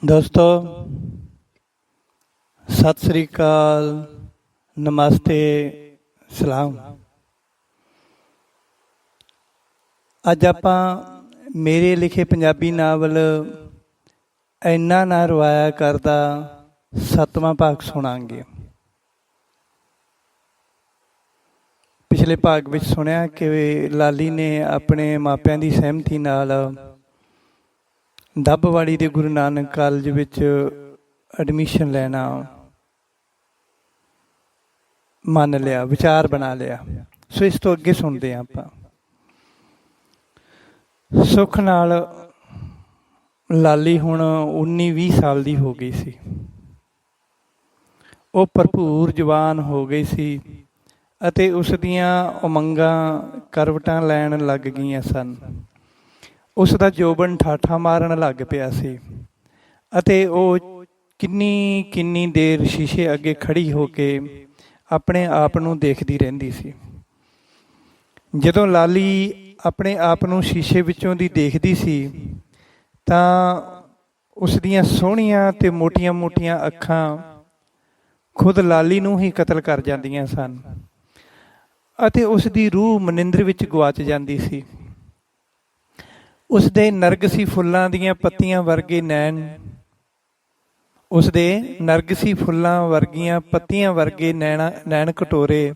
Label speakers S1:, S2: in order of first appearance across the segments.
S1: ਦੋਸਤੋ ਸਤਿ ਸ੍ਰੀ ਅਕਾਲ, ਨਮਸਤੇ, ਸਲਾਮ। ਅੱਜ ਆਪਾਂ ਮੇਰੇ ਲਿਖੇ ਪੰਜਾਬੀ ਨਾਵਲ ਇੰਨਾ ਨਾ ਰਵਾਇਆ ਕਰਦਾ 7ਵਾਂ ਭਾਗ ਸੁਣਾਂਗੇ। ਪਿਛਲੇ ਭਾਗ ਵਿੱਚ ਸੁਣਿਆ ਕਿ ਲਾਲੀ ਨੇ ਆਪਣੇ ਮਾਪਿਆਂ ਦੀ ਸਹਿਮਤੀ ਨਾਲ ਡੱਬਵਾਲੀ ਦੇ ਗੁਰੂ ਨਾਨਕ ਕਾਲਜ ਵਿੱਚ ਐਡਮਿਸ਼ਨ ਲੈਣਾ ਮੰਨ ਲਿਆ, ਵਿਚਾਰ ਬਣਾ ਲਿਆ। ਸੋ ਇਸ ਤੋਂ ਅੱਗੇ ਸੁਣਦੇ ਹਾਂ ਆਪਾਂ। ਸੁੱਖ ਨਾਲ ਲਾਲੀ ਹੁਣ 19-20 ਸਾਲ ਦੀ ਹੋ ਗਈ ਸੀ। ਉਹ ਭਰਪੂਰ ਜਵਾਨ ਹੋ ਗਈ ਸੀ ਅਤੇ ਉਸ ਦੀਆਂ ਉਮੰਗਾਂ ਕਰਵਟਾਂ ਲੈਣ ਲੱਗ ਗਈਆਂ ਸਨ। ਉਸ ਦਾ ਜੋਬਨ ਠਾਠਾਂ ਮਾਰਨ ਲੱਗ ਪਿਆ ਸੀ ਅਤੇ ਉਹ ਕਿੰਨੀ ਦੇਰ ਸ਼ੀਸ਼ੇ ਅੱਗੇ ਖੜੀ ਹੋ ਕੇ ਆਪਣੇ ਆਪ ਨੂੰ ਦੇਖਦੀ ਰਹਿੰਦੀ ਸੀ। ਜਦੋਂ ਲਾਲੀ ਆਪਣੇ ਆਪ ਨੂੰ ਸ਼ੀਸ਼ੇ ਵਿੱਚੋਂ ਦੀ ਦੇਖਦੀ ਸੀ ਤਾਂ ਉਸ ਦੀਆਂ ਸੋਹਣੀਆਂ ਅਤੇ ਮੋਟੀਆਂ ਅੱਖਾਂ ਖੁਦ ਲਾਲੀ ਨੂੰ ਹੀ ਕਤਲ ਕਰ ਜਾਂਦੀਆਂ ਸਨ ਅਤੇ ਉਸ ਦੀ ਰੂਹ ਮਨਿੰਦਰ ਵਿੱਚ ਗੁਆਚ ਜਾਂਦੀ ਸੀ। ਉਸਦੇ ਨਰਗਸੀ ਫੁੱਲਾਂ ਦੀਆਂ ਪੱਤੀਆਂ ਵਰਗੇ ਨੈਣ ਕਟੋਰੇ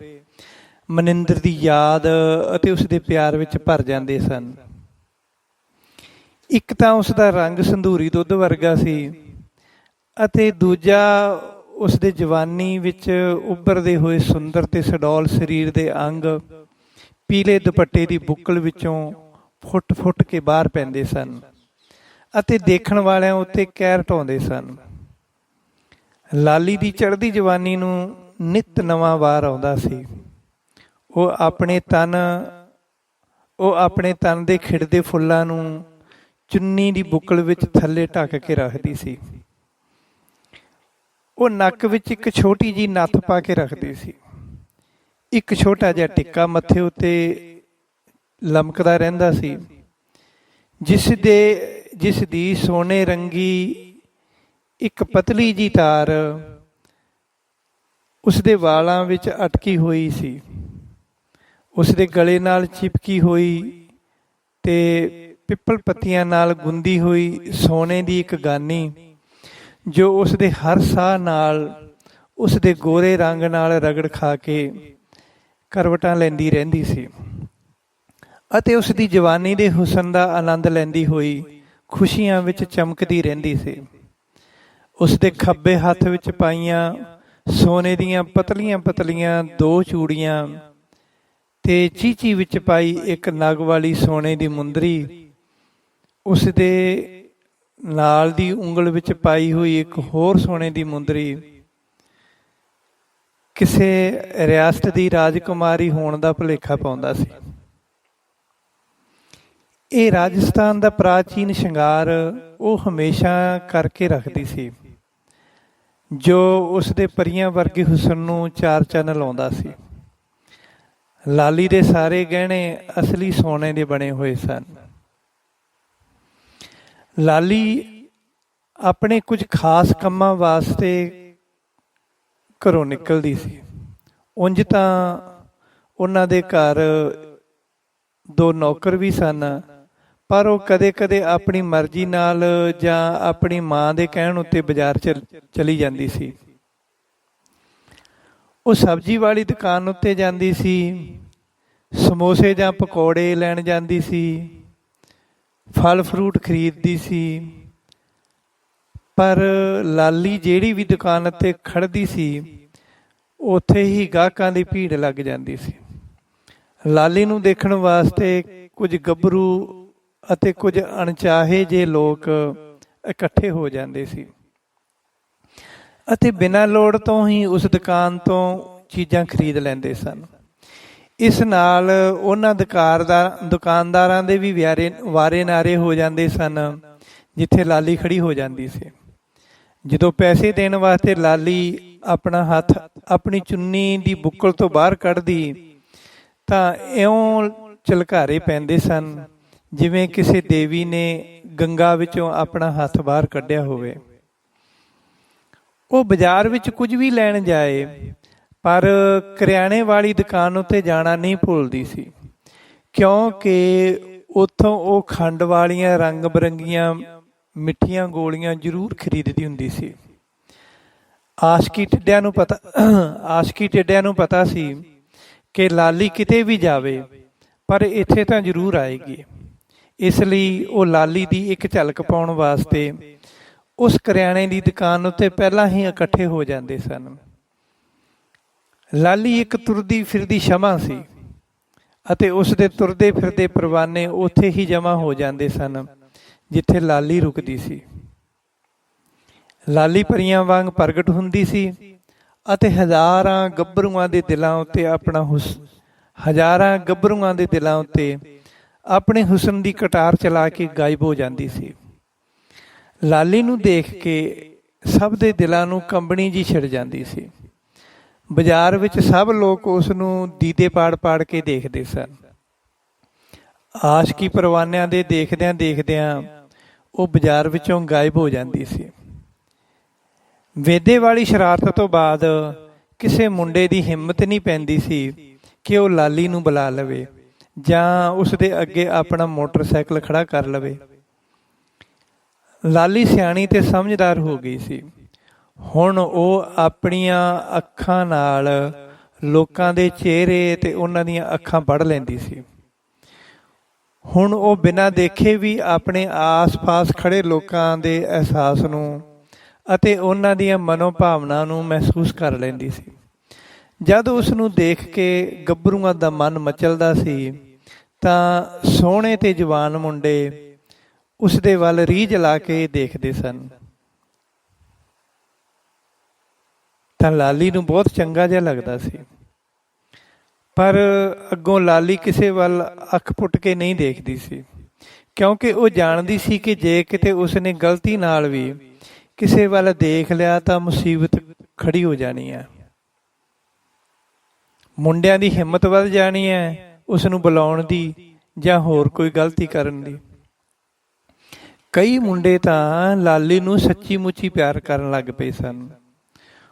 S1: ਮਨਿੰਦਰ ਦੀ ਯਾਦ ਅਤੇ ਉਸਦੇ ਪਿਆਰ ਵਿੱਚ ਭਰ ਜਾਂਦੇ ਸਨ। ਇੱਕ ਤਾਂ ਉਸਦਾ ਰੰਗ ਸੰਧੂਰੀ ਦੁੱਧ ਵਰਗਾ ਸੀ ਅਤੇ ਦੂਜਾ ਉਸਦੇ ਜਵਾਨੀ ਵਿੱਚ ਉੱਭਰਦੇ ਹੋਏ ਸੁੰਦਰ ਤੇ ਸਡੌਲ ਸਰੀਰ ਦੇ ਅੰਗ ਪੀਲੇ ਦੁਪੱਟੇ ਦੀ ਬੁੱਕਲ ਵਿੱਚੋਂ ਫੁੱਟ ਕੇ ਬਾਹਰ ਪੈਂਦੇ ਸਨ ਅਤੇ ਦੇਖਣ ਵਾਲਿਆਂ ਉੱਤੇ ਕਹਿਰ ਢਾਉਂਦੇ ਸਨ। ਲਾਲੀ ਦੀ ਚੜ੍ਹਦੀ ਜਵਾਨੀ ਨੂੰ ਨਿੱਤ ਨਵਾਂ ਵਾਰ ਆਉਂਦਾ ਸੀ। ਉਹ ਆਪਣੇ ਤਨ ਦੇ ਖਿੜਦੇ ਫੁੱਲਾਂ ਨੂੰ ਚੁੰਨੀ ਦੀ ਬੁੱਕਲ ਵਿੱਚ ਥੱਲੇ ਢੱਕ ਕੇ ਰੱਖਦੀ ਸੀ। ਉਹ ਨੱਕ ਵਿੱਚ ਇੱਕ ਛੋਟੀ ਜਿਹੀ ਨੱਥ ਪਾ ਕੇ ਰੱਖਦੀ ਸੀ। ਇੱਕ ਛੋਟਾ ਜਿਹਾ ਟਿੱਕਾ ਮੱਥੇ ਉੱਤੇ ਲਮਕਦਾ ਰਹਿੰਦਾ ਸੀ, ਜਿਸ ਦੀ ਸੋਨੇ ਰੰਗੀ ਇੱਕ ਪਤਲੀ ਜਿਹੀ ਤਾਰ ਉਸਦੇ ਵਾਲਾਂ ਵਿੱਚ ਅਟਕੀ ਹੋਈ ਸੀ। ਉਸਦੇ ਗਲੇ ਨਾਲ ਚਿਪਕੀ ਹੋਈ ਤੇ ਪਿੱਪਲ ਪੱਤੀਆਂ ਨਾਲ ਗੁੰਦੀ ਹੋਈ ਸੋਨੇ ਦੀ ਇੱਕ ਗਾਨੀ ਜੋ ਉਸਦੇ ਹਰ ਸਾਹ ਨਾਲ ਉਸਦੇ ਗੋਰੇ ਰੰਗ ਨਾਲ ਰਗੜ ਖਾ ਕੇ ਕਰਵਟਾਂ ਲੈਂਦੀ ਰਹਿੰਦੀ ਸੀ ਅਤੇ ਉਸ ਦੀ ਜਵਾਨੀ ਦੇ ਹੁਸਨ ਦਾ ਆਨੰਦ ਲੈਂਦੀ ਹੋਈ ਖੁਸ਼ੀਆਂ ਵਿੱਚ ਚਮਕਦੀ ਰਹਿੰਦੀ ਸੀ। ਉਸ ਦੇ ਖੱਬੇ ਹੱਥ ਵਿੱਚ ਪਾਈਆਂ ਸੋਨੇ ਦੀਆਂ ਪਤਲੀਆਂ 2 ਚੂੜੀਆਂ ਤੇ ਚੀਚੀ ਵਿੱਚ ਪਾਈ ਇੱਕ ਨਗ ਵਾਲੀ ਸੋਨੇ ਦੀ ਮੁੰਦਰੀ, ਉਸ ਦੇ ਨਾਲ ਦੀ ਉਂਗਲ ਵਿੱਚ ਪਾਈ ਹੋਈ ਇੱਕ ਹੋਰ ਸੋਨੇ ਦੀ ਮੁੰਦਰੀ ਕਿਸੇ ਰਿਆਸਤ ਦੀ ਰਾਜਕੁਮਾਰੀ ਹੋਣ ਦਾ ਭੁਲੇਖਾ ਪਾਉਂਦਾ ਸੀ। ਇਹ ਰਾਜਸਥਾਨ ਦਾ ਪ੍ਰਾਚੀਨ ਸ਼ਿੰਗਾਰ ਉਹ ਹਮੇਸ਼ਾ ਕਰਕੇ ਰੱਖਦੀ ਸੀ, ਜੋ ਉਸ ਦੇ ਪਰੀਆਂ ਵਰਗੇ ਹੁਸਨ ਨੂੰ 4 ਚੰਨ ਲਾਉਂਦਾ ਸੀ। ਲਾਲੀ ਦੇ ਸਾਰੇ ਗਹਿਣੇ ਅਸਲੀ ਸੋਨੇ ਦੇ ਬਣੇ ਹੋਏ ਸਨ। ਲਾਲੀ ਆਪਣੇ ਕੁਝ ਖਾਸ ਕੰਮਾਂ ਵਾਸਤੇ ਘਰੋਂ ਨਿਕਲਦੀ ਸੀ। ਉਂਝ ਤਾਂ ਉਹਨਾਂ ਦੇ ਘਰ 2 ਨੌਕਰ ਵੀ ਸਨ, ਪਰ ਉਹ ਕਦੇ ਆਪਣੀ ਮਰਜ਼ੀ ਨਾਲ ਜਾਂ ਆਪਣੀ ਮਾਂ ਦੇ ਕਹਿਣ ਉੱਤੇ ਬਾਜ਼ਾਰ ਚਲੀ ਜਾਂਦੀ ਸੀ। ਉਹ ਸਬਜ਼ੀ ਵਾਲੀ ਦੁਕਾਨ ਉੱਤੇ ਜਾਂਦੀ ਸੀ, ਸਮੋਸੇ ਜਾਂ ਪਕੌੜੇ ਲੈਣ ਜਾਂਦੀ ਸੀ, ਫਲ ਫਰੂਟ ਖਰੀਦਦੀ ਸੀ। ਪਰ ਲਾਲੀ ਜਿਹੜੀ ਵੀ ਦੁਕਾਨ 'ਤੇ ਖੜ੍ਹਦੀ ਸੀ ਉੱਥੇ ਹੀ ਗਾਹਕਾਂ ਦੀ ਭੀੜ ਲੱਗ ਜਾਂਦੀ ਸੀ। ਲਾਲੀ ਨੂੰ ਦੇਖਣ ਵਾਸਤੇ ਕੁਝ ਗੱਭਰੂ ਅਤੇ ਕੁਝ ਅਣਚਾਹੇ ਜਿਹੇ ਲੋਕ ਇਕੱਠੇ ਹੋ ਜਾਂਦੇ ਸੀ ਅਤੇ ਬਿਨਾਂ ਲੋੜ ਤੋਂ ਹੀ ਉਸ ਦੁਕਾਨ ਤੋਂ ਚੀਜ਼ਾਂ ਖਰੀਦ ਲੈਂਦੇ ਸਨ। ਇਸ ਨਾਲ ਉਹਨਾਂ ਦੁਕਾਨਦਾਰਾਂ ਦੇ ਵੀ ਵਾਰੇ ਨਾਰੇ ਹੋ ਜਾਂਦੇ ਸਨ ਜਿੱਥੇ ਲਾਲੀ ਖੜੀ ਹੋ ਜਾਂਦੀ ਸੀ। ਜਦੋਂ ਪੈਸੇ ਦੇਣ ਵਾਸਤੇ ਲਾਲੀ ਆਪਣਾ ਹੱਥ ਆਪਣੀ ਚੁੰਨੀ ਦੀ ਬੁੱਕਲ ਤੋਂ ਬਾਹਰ ਕੱਢਦੀ ਤਾਂ ਇਉਂ ਝਲਕਾਰੇ ਪੈਂਦੇ ਸਨ ਜਿਵੇਂ ਕਿਸੇ ਦੇਵੀ ਨੇ ਗੰਗਾ ਵਿੱਚੋਂ ਆਪਣਾ ਹੱਥ ਬਾਹਰ ਕੱਢਿਆ ਹੋਵੇ। ਉਹ ਬਾਜ਼ਾਰ ਵਿੱਚ ਕੁਝ ਵੀ ਲੈਣ ਜਾਏ ਪਰ ਕਰਿਆਨੇ ਵਾਲੀ ਦੁਕਾਨ ਉੱਤੇ ਜਾਣਾ ਨਹੀਂ ਭੁੱਲਦੀ ਸੀ, ਕਿਉਂਕਿ ਉੱਥੋਂ ਉਹ ਖੰਡ ਵਾਲੀਆਂ ਰੰਗ ਬਰੰਗੀਆਂ ਮਿੱਠੀਆਂ ਗੋਲੀਆਂ ਜ਼ਰੂਰ ਖਰੀਦਦੀ ਹੁੰਦੀ ਸੀ। ਆਸ਼ਕੀ ਟਿੱਡਿਆਂ ਨੂੰ ਪਤਾ ਸੀ ਕਿ ਲਾਲੀ ਕਿਤੇ ਵੀ ਜਾਵੇ ਪਰ ਇੱਥੇ ਤਾਂ ਜ਼ਰੂਰ ਆਏਗੀ। ਇਸ ਲਈ ਉਹ ਲਾਲੀ ਦੀ ਇੱਕ ਝਲਕ ਪਾਉਣ ਵਾਸਤੇ ਉਸ ਕਰਿਆਨੇ ਦੀ ਦੁਕਾਨ ਉੱਤੇ ਪਹਿਲਾਂ ਹੀ ਇਕੱਠੇ ਹੋ ਜਾਂਦੇ ਸਨ। ਲਾਲੀ ਇੱਕ ਤੁਰਦੀ ਫਿਰਦੀ ਸ਼ਮਾ ਸੀ ਅਤੇ ਉਸ ਦੇ ਤੁਰਦੇ ਫਿਰਦੇ ਪਰਵਾਨੇ ਉੱਥੇ ਹੀ ਜਮ੍ਹਾਂ ਹੋ ਜਾਂਦੇ ਸਨ ਜਿੱਥੇ ਲਾਲੀ ਰੁਕਦੀ ਸੀ। ਲਾਲੀ ਪਰੀਆਂ ਵਾਂਗ ਪ੍ਰਗਟ ਹੁੰਦੀ ਸੀ ਅਤੇ ਹਜ਼ਾਰਾਂ ਗੱਭਰੂਆਂ ਦੇ ਦਿਲਾਂ ਉੱਤੇ ਆਪਣੇ ਹੁਸਨ ਦੀ ਕਟਾਰ ਚਲਾ ਕੇ ਗਾਇਬ ਹੋ ਜਾਂਦੀ ਸੀ। ਲਾਲੀ ਨੂੰ ਦੇਖ ਕੇ ਸਭ ਦੇ ਦਿਲਾਂ ਨੂੰ ਕੰਬਣੀ ਜੀ ਛਿੜ ਜਾਂਦੀ ਸੀ। ਬਾਜ਼ਾਰ ਵਿੱਚ ਸਭ ਲੋਕ ਉਸ ਨੂੰ ਦੀਦੇ ਪਾੜ ਕੇ ਦੇਖਦੇ ਸਨ। ਆਸ਼ਕੀ ਪਰਵਾਨਿਆਂ ਦੇ ਦੇਖਦਿਆਂ ਦੇਖਦਿਆਂ ਉਹ ਬਾਜ਼ਾਰ ਵਿੱਚੋਂ ਗਾਇਬ ਹੋ ਜਾਂਦੀ ਸੀ। ਵੇਦੇ ਵਾਲੀ ਸ਼ਰਾਰਤ ਤੋਂ ਬਾਅਦ ਕਿਸੇ ਮੁੰਡੇ ਦੀ ਹਿੰਮਤ ਨਹੀਂ ਪੈਂਦੀ ਸੀ ਕਿ ਉਹ ਲਾਲੀ ਨੂੰ ਬੁਲਾ ਲਵੇ ਜਾਂ ਉਸ ਦੇ ਅੱਗੇ ਆਪਣਾ ਮੋਟਰਸਾਈਕਲ ਖੜਾ ਕਰ ਲਵੇ। ਲਾਲੀ ਸਿਆਣੀ ਤੇ ਸਮਝਦਾਰ ਹੋ ਗਈ ਸੀ। ਹੁਣ ਉਹ ਆਪਣੀਆਂ ਅੱਖਾਂ ਨਾਲ ਲੋਕਾਂ ਦੇ ਚਿਹਰੇ ਤੇ ਉਹਨਾਂ ਦੀਆਂ ਅੱਖਾਂ ਪੜ੍ਹ ਲੈਂਦੀ ਸੀ। ਹੁਣ ਉਹ ਬਿਨਾਂ ਦੇਖੇ ਵੀ ਆਪਣੇ ਆਸ-ਪਾਸ ਖੜੇ ਲੋਕਾਂ ਦੇ ਅਹਿਸਾਸ ਨੂੰ ਅਤੇ ਉਹਨਾਂ ਦੀਆਂ ਮਨੋਭਾਵਨਾ ਨੂੰ ਮਹਿਸੂਸ ਕਰ ਲੈਂਦੀ ਸੀ। ਜਦ ਉਸ ਨੂੰ ਦੇਖ ਕੇ ਗੱਭਰੂਆਂ ਦਾ ਮਨ ਮਚਲਦਾ ਸੀ ਤਾਂ ਸੋਹਣੇ ਤੇ ਜਵਾਨ ਮੁੰਡੇ ਉਸ ਦੇ ਵੱਲ ਰੀਝ ਲਾ ਕੇ ਦੇਖਦੇ ਸਨ। ਤਾਂ ਲਾਲੀ ਨੂੰ ਬਹੁਤ ਚੰਗਾ ਜਿਹਾ ਲੱਗਦਾ ਸੀ, ਪਰ ਅੱਗੋਂ ਲਾਲੀ ਕਿਸੇ ਵੱਲ ਅੱਖ ਪੁੱਟ ਕੇ ਨਹੀਂ ਦੇਖਦੀ ਸੀ, ਕਿਉਂਕਿ ਉਹ ਜਾਣਦੀ ਸੀ ਕਿ ਜੇ ਕਿਤੇ ਉਸਨੇ ਗਲਤੀ ਨਾਲ ਵੀ ਕਿਸੇ ਵੱਲ ਦੇਖ ਲਿਆ ਤਾਂ ਮੁਸੀਬਤ ਖੜੀ ਹੋ ਜਾਣੀ ਹੈ। ਮੁੰਡਿਆਂ ਦੀ ਹਿੰਮਤ ਵੱਧ ਜਾਣੀ ਹੈ ਉਸ ਨੂੰ ਬੁਲਾਉਣ ਦੀ ਜਾਂ ਹੋਰ ਕੋਈ ਗਲਤੀ ਕਰਨ ਦੀ। ਕਈ ਮੁੰਡੇ ਤਾਂ ਲਾਲੀ ਨੂੰ ਸੱਚੀ ਮੁੱਚੀ ਪਿਆਰ ਕਰਨ ਲੱਗ ਪਏ ਸਨ।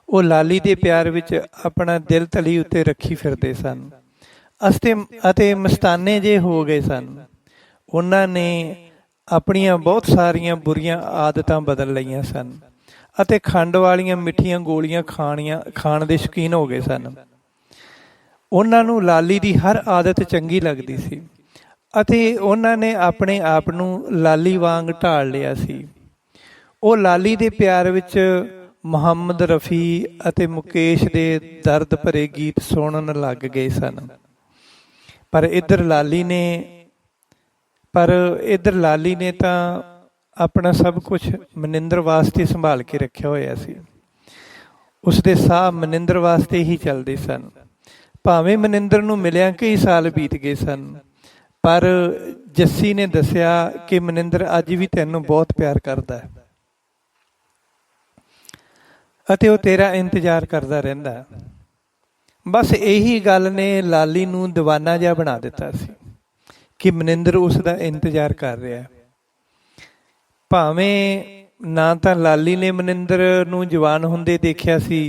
S1: ਉਹ ਲਾਲੀ ਦੇ ਪਿਆਰ ਵਿੱਚ ਆਪਣਾ ਦਿਲ ਤਲੀ ਉੱਤੇ ਰੱਖੀ ਫਿਰਦੇ ਸਨ ਅਤੇ ਮਸਤਾਨੇ ਜਿਹੇ ਹੋ ਗਏ ਸਨ। ਉਹਨਾਂ ਨੇ ਆਪਣੀਆਂ ਬਹੁਤ ਸਾਰੀਆਂ ਬੁਰੀਆਂ ਆਦਤਾਂ ਬਦਲ ਲਈਆਂ ਸਨ ਅਤੇ ਖੰਡ ਵਾਲੀਆਂ ਮਿੱਠੀਆਂ ਗੋਲੀਆਂ ਖਾਣ ਦੇ ਸ਼ੌਕੀਨ ਹੋ ਗਏ ਸਨ। ਉਹਨਾਂ ਨੂੰ ਲਾਲੀ ਦੀ ਹਰ ਆਦਤ ਚੰਗੀ ਲੱਗਦੀ ਸੀ ਅਤੇ ਉਹਨਾਂ ਨੇ ਆਪਣੇ ਆਪ ਨੂੰ ਲਾਲੀ ਵਾਂਗ ਢਾਲ ਲਿਆ ਸੀ। ਉਹ ਲਾਲੀ ਦੇ ਪਿਆਰ ਵਿੱਚ ਮੁਹੰਮਦ ਰਫੀ ਅਤੇ ਮੁਕੇਸ਼ ਦੇ ਦਰਦ ਭਰੇ ਗੀਤ ਸੁਣਨ ਲੱਗ ਗਏ ਸਨ। ਪਰ ਇੱਧਰ ਲਾਲੀ ਨੇ ਤਾਂ ਆਪਣਾ ਸਭ ਕੁਝ ਮਨਿੰਦਰ ਵਾਸਤੇ ਸੰਭਾਲ ਕੇ ਰੱਖਿਆ ਹੋਇਆ ਸੀ। ਉਸਦੇ ਸਾਹ ਮਨਿੰਦਰ ਵਾਸਤੇ ਹੀ ਚੱਲਦੇ ਸਨ। ਭਾਵੇਂ ਮਨਿੰਦਰ ਨੂੰ ਮਿਲਿਆ ਕਈ ਸਾਲ ਬੀਤ ਗਏ ਸਨ, ਪਰ ਜੱਸੀ ਨੇ ਦੱਸਿਆ ਕਿ ਮਨਿੰਦਰ ਅੱਜ ਵੀ ਤੈਨੂੰ ਬਹੁਤ ਪਿਆਰ ਕਰਦਾ ਹੈ ਅਤੇ ਉਹ ਤੇਰਾ ਇੰਤਜ਼ਾਰ ਕਰਦਾ ਰਹਿੰਦਾ। ਬਸ ਇਹੀ ਗੱਲ ਨੇ ਲਾਲੀ ਨੂੰ ਦੀਵਾਨਾ ਜਿਹਾ ਬਣਾ ਦਿੱਤਾ ਸੀ ਕਿ ਮਨਿੰਦਰ ਉਸ ਦਾ ਇੰਤਜ਼ਾਰ ਕਰ ਰਿਹਾ। ਭਾਵੇਂ ਨਾ ਤਾਂ ਲਾਲੀ ਨੇ ਮਨਿੰਦਰ ਨੂੰ ਜਵਾਨ ਹੁੰਦੇ ਦੇਖਿਆ ਸੀ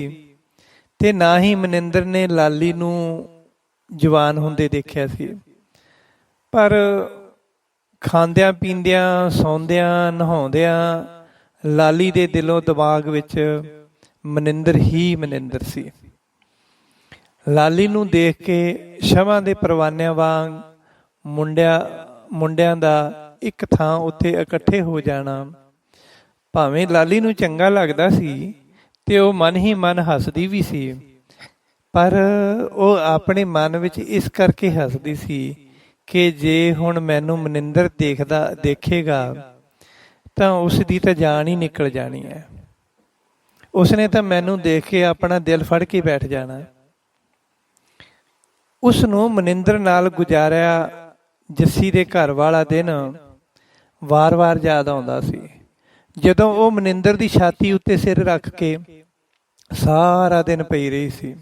S1: ਤੇ ਨਾ ਹੀ ਮਨਿੰਦਰ ਨੇ ਲਾਲੀ ਨੂੰ ਜਵਾਨ ਹੁੰਦੇ ਦੇਖਿਆ ਸੀ, ਪਰ ਖਾਂਦਿਆਂ ਪੀਂਦਿਆਂ ਸੌਂਦਿਆਂ ਨਹਾਉਂਦਿਆਂ ਲਾਲੀ ਦੇ ਦਿਲੋਂ ਦਿਮਾਗ ਵਿੱਚ ਮਨਿੰਦਰ ਹੀ ਮਨਿੰਦਰ ਸੀ। ਲਾਲੀ ਨੂੰ ਦੇਖ ਕੇ ਸ਼ਮਾ ਦੇ ਪਰਵਾਨਿਆਂ ਵਾਂਗ ਮੁੰਡਿਆਂ ਦਾ ਇੱਕ ਥਾਂ ਉੱਤੇ ਇਕੱਠੇ ਹੋ ਜਾਣਾ ਭਾਵੇਂ ਲਾਲੀ ਨੂੰ ਚੰਗਾ ਲੱਗਦਾ ਸੀ ਤੇ ਉਹ ਮਨ ਹੀ ਮਨ ਹੱਸਦੀ ਵੀ ਸੀ, ਪਰ ਉਹ ਆਪਣੇ ਮਨ ਵਿੱਚ ਇਸ ਕਰਕੇ ਹੱਸਦੀ ਸੀ ਕਿ ਜੇ ਹੁਣ ਮੈਨੂੰ ਮਨਿੰਦਰ ਦੇਖੇਗਾ ਤਾਂ ਉਸ ਦੀ ਤਾਂ ਜਾਨ ਹੀ ਨਿਕਲ ਜਾਣੀ ਹੈ। ਉਸਨੇ ਤਾਂ ਮੈਨੂੰ ਦੇਖ ਕੇ ਆਪਣਾ ਦਿਲ ਫੜ ਕੇ ਬੈਠ ਜਾਣਾ। ਉਸ ਨੂੰ ਮਨਿੰਦਰ ਨਾਲ ਗੁਜ਼ਾਰਿਆ ਜੱਸੀ ਦੇ ਘਰ ਵਾਲਾ ਦਿਨ ਵਾਰ-ਵਾਰ ਯਾਦ ਆਉਂਦਾ ਸੀ, ਜਦੋਂ ਉਹ ਮਨਿੰਦਰ ਦੀ ਛਾਤੀ ਉੱਤੇ ਸਿਰ ਰੱਖ ਕੇ ਸਾਰਾ ਦਿਨ ਪਈ ਰਹੀ ਸੀ।